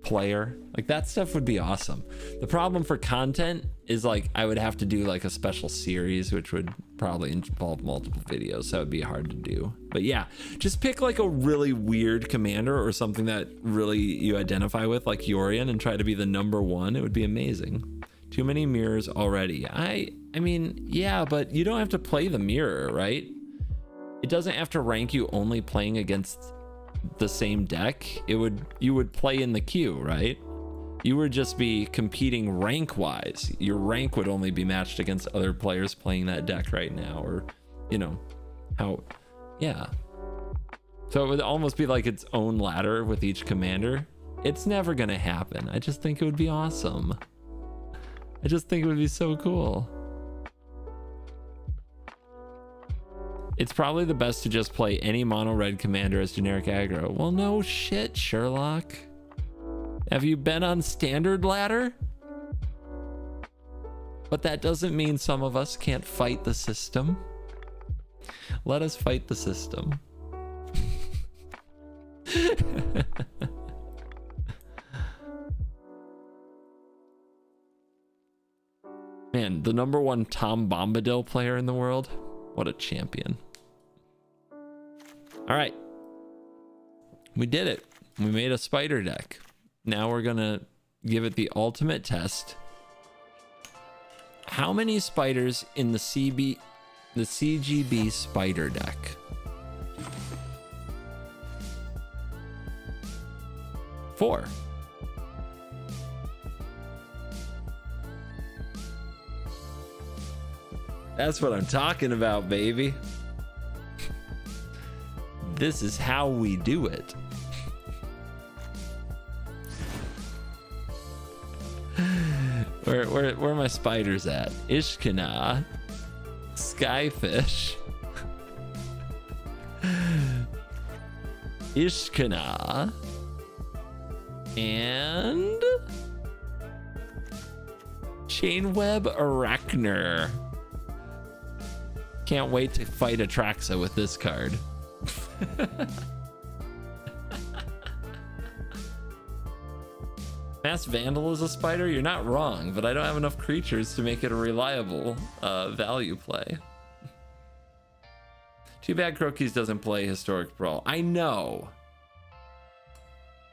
player. Like, that stuff would be awesome. The problem for content is, like, I would have to do like a special series, which would probably involve multiple videos, so that would be hard to do. But yeah, just pick like a really weird commander or something that really you identify with, like Yorion, and try to be the #1. It would be amazing. Too many mirrors already. I mean, yeah, but you don't have to play the mirror, right? It doesn't have to rank you only playing against the same deck. You would play in the queue, right? You would just be competing rank wise. Your rank would only be matched against other players playing that deck right now, or you know how. Yeah, so it would almost be like its own ladder with each commander. It's never gonna happen. I just think it would be awesome. I just think it would be so cool. It's probably the best to just play any mono red commander as generic aggro. Well, no shit, Sherlock. Have you been on standard ladder? But that doesn't mean some of us can't fight the system. Let us fight the system. Man, the #1 Tom Bombadil player in the world. What a champion. All right. We did it. We made a spider deck. Now we're gonna give it the ultimate test. How many spiders in the CGB spider deck? 4. That's what I'm talking about, baby. This is how we do it. Where are my spiders at? Ishkana, Skyfish, Ishkana, and Chainweb Arachner. Can't wait to fight Atraxa with this card. Mass Vandal is a spider? You're not wrong, but I don't have enough creatures to make it a reliable value play. Too bad Croakies doesn't play Historic Brawl. I know.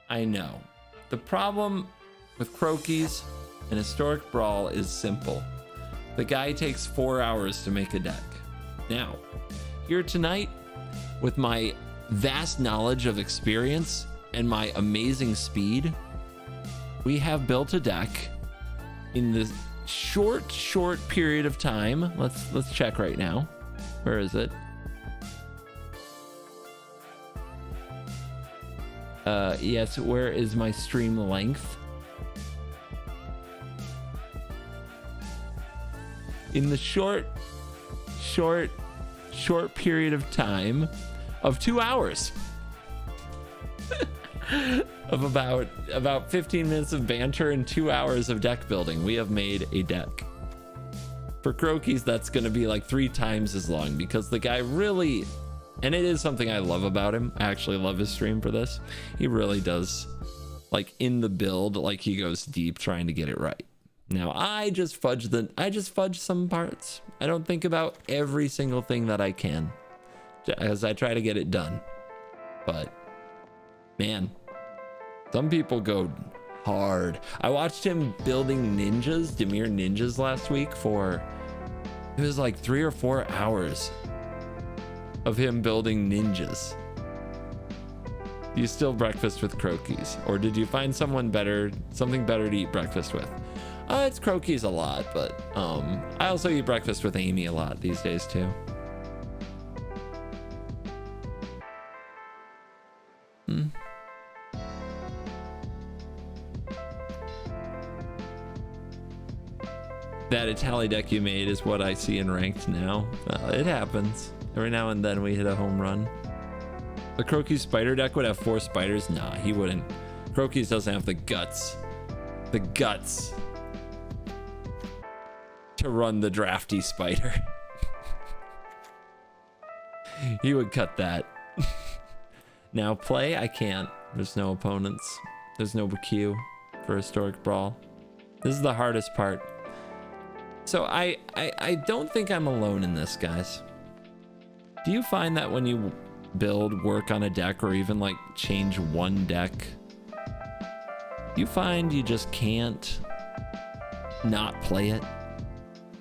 The problem with Croakies and Historic Brawl is simple. The guy takes 4 hours to make a deck. Now, here tonight, with my vast knowledge of experience and my amazing speed, we have built a deck in this short period of time. Let's check right now. Where is it? Yes, where is my stream length? In the short period of time of 2 hours. Of about 15 minutes of banter and 2 hours of deck building, we have made a deck. For Croakies, that's going to be like 3 times as long, because the guy really, and it is something I love about him, I actually love his stream for this, he really does, like, in the build, like, he goes deep trying to get it right. Now I just fudge some parts. I don't think about every single thing that I can as I try to get it done. But man, some people go hard. I watched him building ninjas, Demir ninjas last week for, it was like 3 or 4 hours of him building ninjas. Do you still breakfast with croquis, or did you find something better to eat breakfast with? It's croquis a lot, but I also eat breakfast with Amy a lot these days too. That Itali deck you made is what I see in ranked now. It happens. Every now and then we hit a home run. The Croquis spider deck would have 4 spiders? Nah, he wouldn't. Croquis doesn't have the guts. The guts to run the drafty spider. He would cut that. Now play, I can't. There's no opponents. There's no queue for Historic Brawl. This is the hardest part. So I don't think I'm alone in this, guys. Do you find that when you build, work on a deck, or even like change one deck, you find you just can't not play it?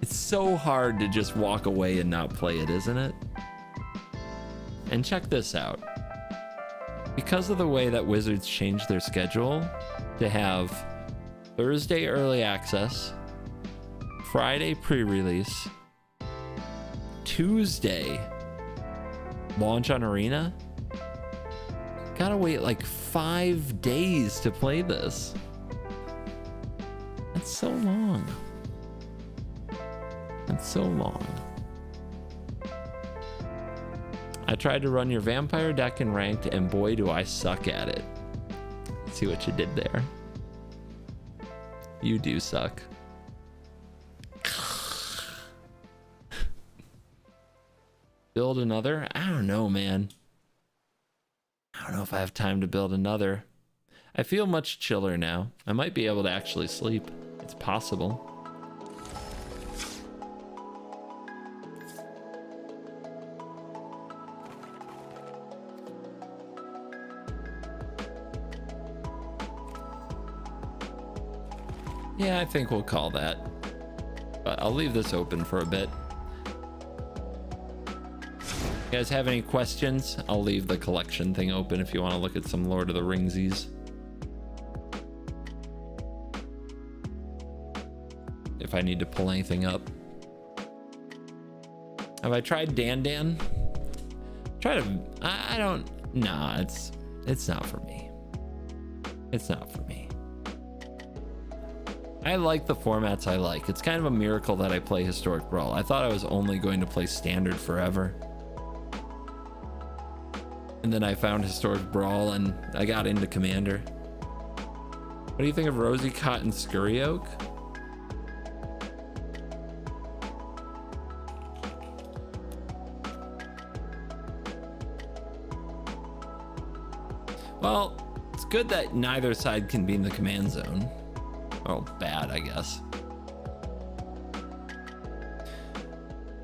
It's so hard to just walk away and not play it, isn't it? And check this out. Because of the way that Wizards changed their schedule to have Thursday early access, Friday pre-release, Tuesday launch on Arena, gotta wait like 5 days to play this. That's so long. That's so long. I tried to run your vampire deck in ranked, and boy do I suck at it. Let's see what you did there. You do suck. Build another? I don't know, man. I don't know if I have time to build another. I feel much chiller now. I might be able to actually sleep. It's possible. Yeah, I think we'll call that. But I'll leave this open for a bit. You guys have any questions? I'll leave the collection thing open if you want to look at some Lord of the Ringsies. If I need to pull anything up. Have I tried Dan? I don't, nah, it's not for me. It's not for me. I like the formats I like. It's kind of a miracle that I play Historic Brawl. I thought I was only going to play Standard forever. And then I found Historic Brawl and I got into Commander. What do you think of Rosy Cotton Scurry Oak? Well, it's good that neither side can be in the command zone. Oh, bad, I guess.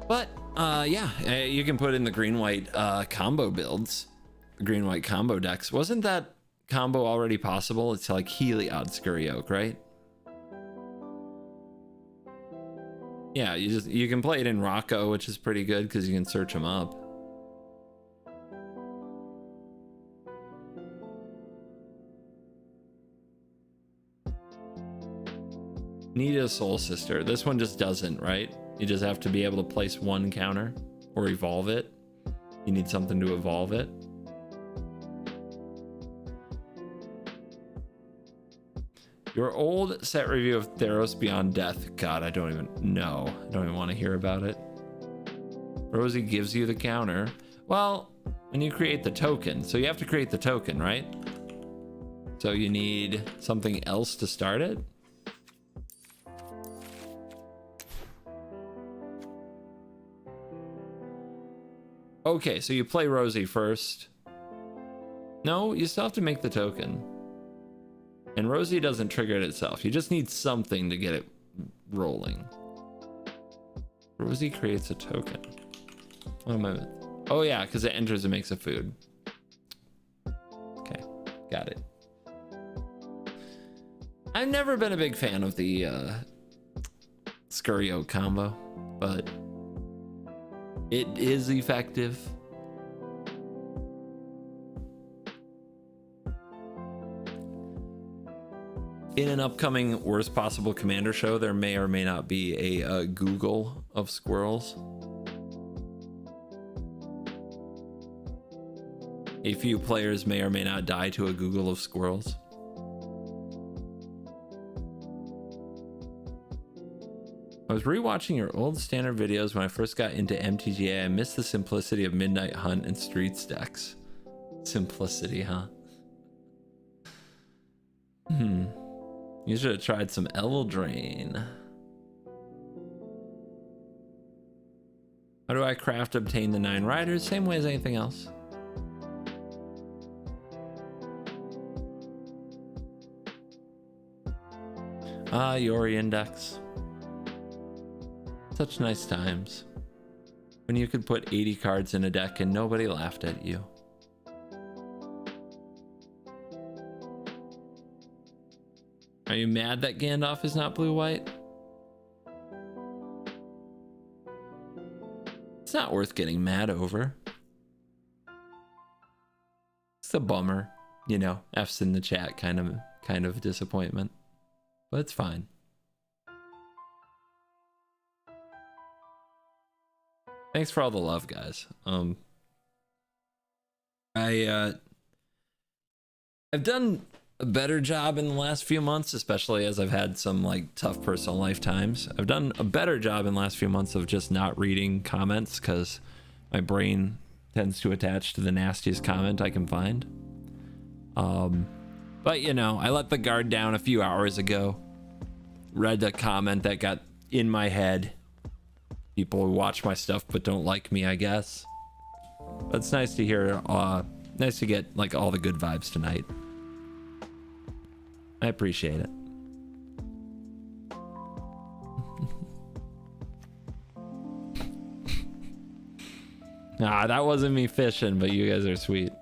But, yeah, you can put in the green-white combo builds. Green-white combo decks. Wasn't that combo already possible? It's like Heliod Scurry Oak, right? Yeah, you can play it in Rocco, which is pretty good because you can search them up. Need a Soul Sister. This one just doesn't, right? You just have to be able to place one counter or evolve it. You need something to evolve it. Your old set review of Theros Beyond Death. God, I don't even know. I don't even want to hear about it. Rosie gives you the counter. Well, when you create the token. So you have to create the token, right? So you need something else to start it? Okay, so you play Rosie first. No, you still have to make the token. And Rosie doesn't trigger it itself. You just need something to get it rolling. Rosie creates a token. What am I? Oh yeah, because it enters and makes a food. Okay, got it. I've never been a big fan of the Scurry Oak combo, but it is effective. In an upcoming Worst Possible Commander show, there may or may not be a Google of squirrels. A few players may or may not die to a Google of squirrels. I was rewatching your old standard videos when I first got into MTGA. I missed the simplicity of Midnight Hunt and Streets decks. Simplicity, huh? You should have tried some Eldraine. How do I craft obtain the 9 riders? Same way as anything else. Yori Index. Such nice times. When you could put 80 cards in a deck and nobody laughed at you. Are you mad that Gandalf is not blue-white? It's not worth getting mad over. It's a bummer, you know, F's in the chat kind of disappointment. But it's fine. Thanks for all the love, guys. I've done a better job in the last few months, especially as I've had some like tough personal life times. I've done a better job in the last few months of just not reading comments because my brain tends to attach to the nastiest comment I can find. But you know, I let the guard down a few hours ago. Read a comment that got in my head. People who watch my stuff but don't like me, I guess. But it's nice to hear, nice to get like all the good vibes tonight. I appreciate it. Nah, that wasn't me fishing, but you guys are sweet.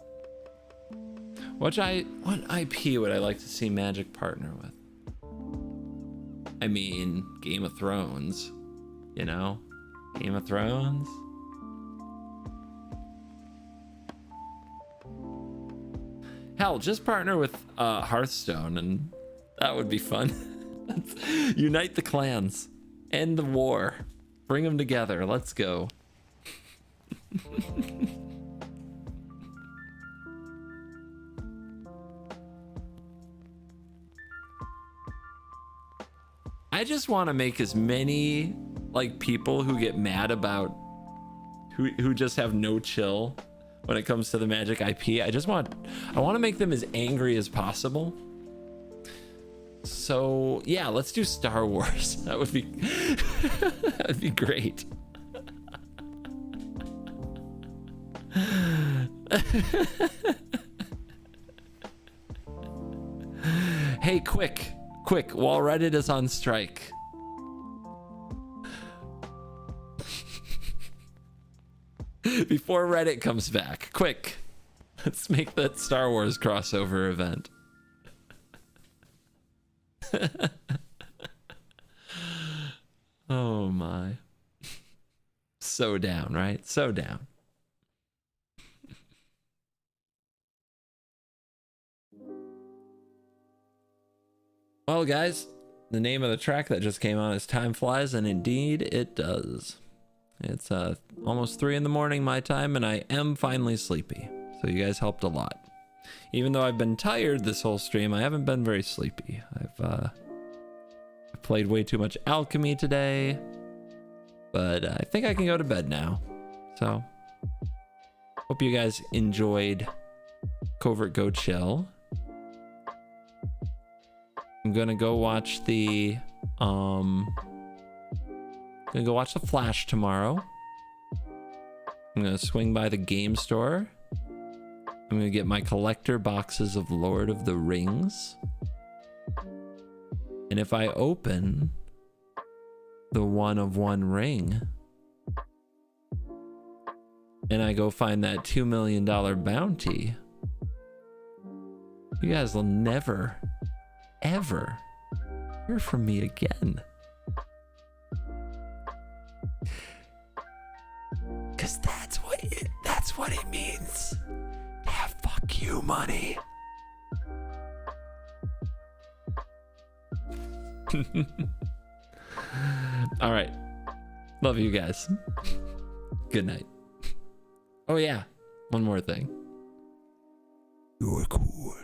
What IP would I like to see Magic partner with? I mean, Game of Thrones, you know? Game of Thrones? Hell, just partner with Hearthstone and that would be fun. Unite the clans. End the war. Bring them together. Let's go. I just want to make as many like people who get mad about who just have no chill when it comes to the Magic IP. I want to make them as angry as possible. So yeah, let's do Star Wars. That would be that'd be great. Hey, quick while Reddit is on strike. Before Reddit comes back, quick, let's make that Star Wars crossover event. Oh my. So down, right? So down. Well, guys, the name of the track that just came on is Time Flies, and indeed it does. It's almost 3 in the morning my time, and I am finally sleepy. So you guys helped a lot. Even though I've been tired this whole stream, I haven't been very sleepy. I've played way too much alchemy today, but I think I can go to bed now. So hope you guys enjoyed Covert Go Chill. I'm gonna go watch the Flash tomorrow. I'm gonna swing by the game store. I'm gonna get my collector boxes of Lord of the Rings. And if I open the 1 of 1 ring, and I go find that $2 million bounty, you guys will never, ever hear from me again. Cause that's what it means to have fuck you money. All right. Love you guys. Good night. Oh yeah, one more thing. You're cool.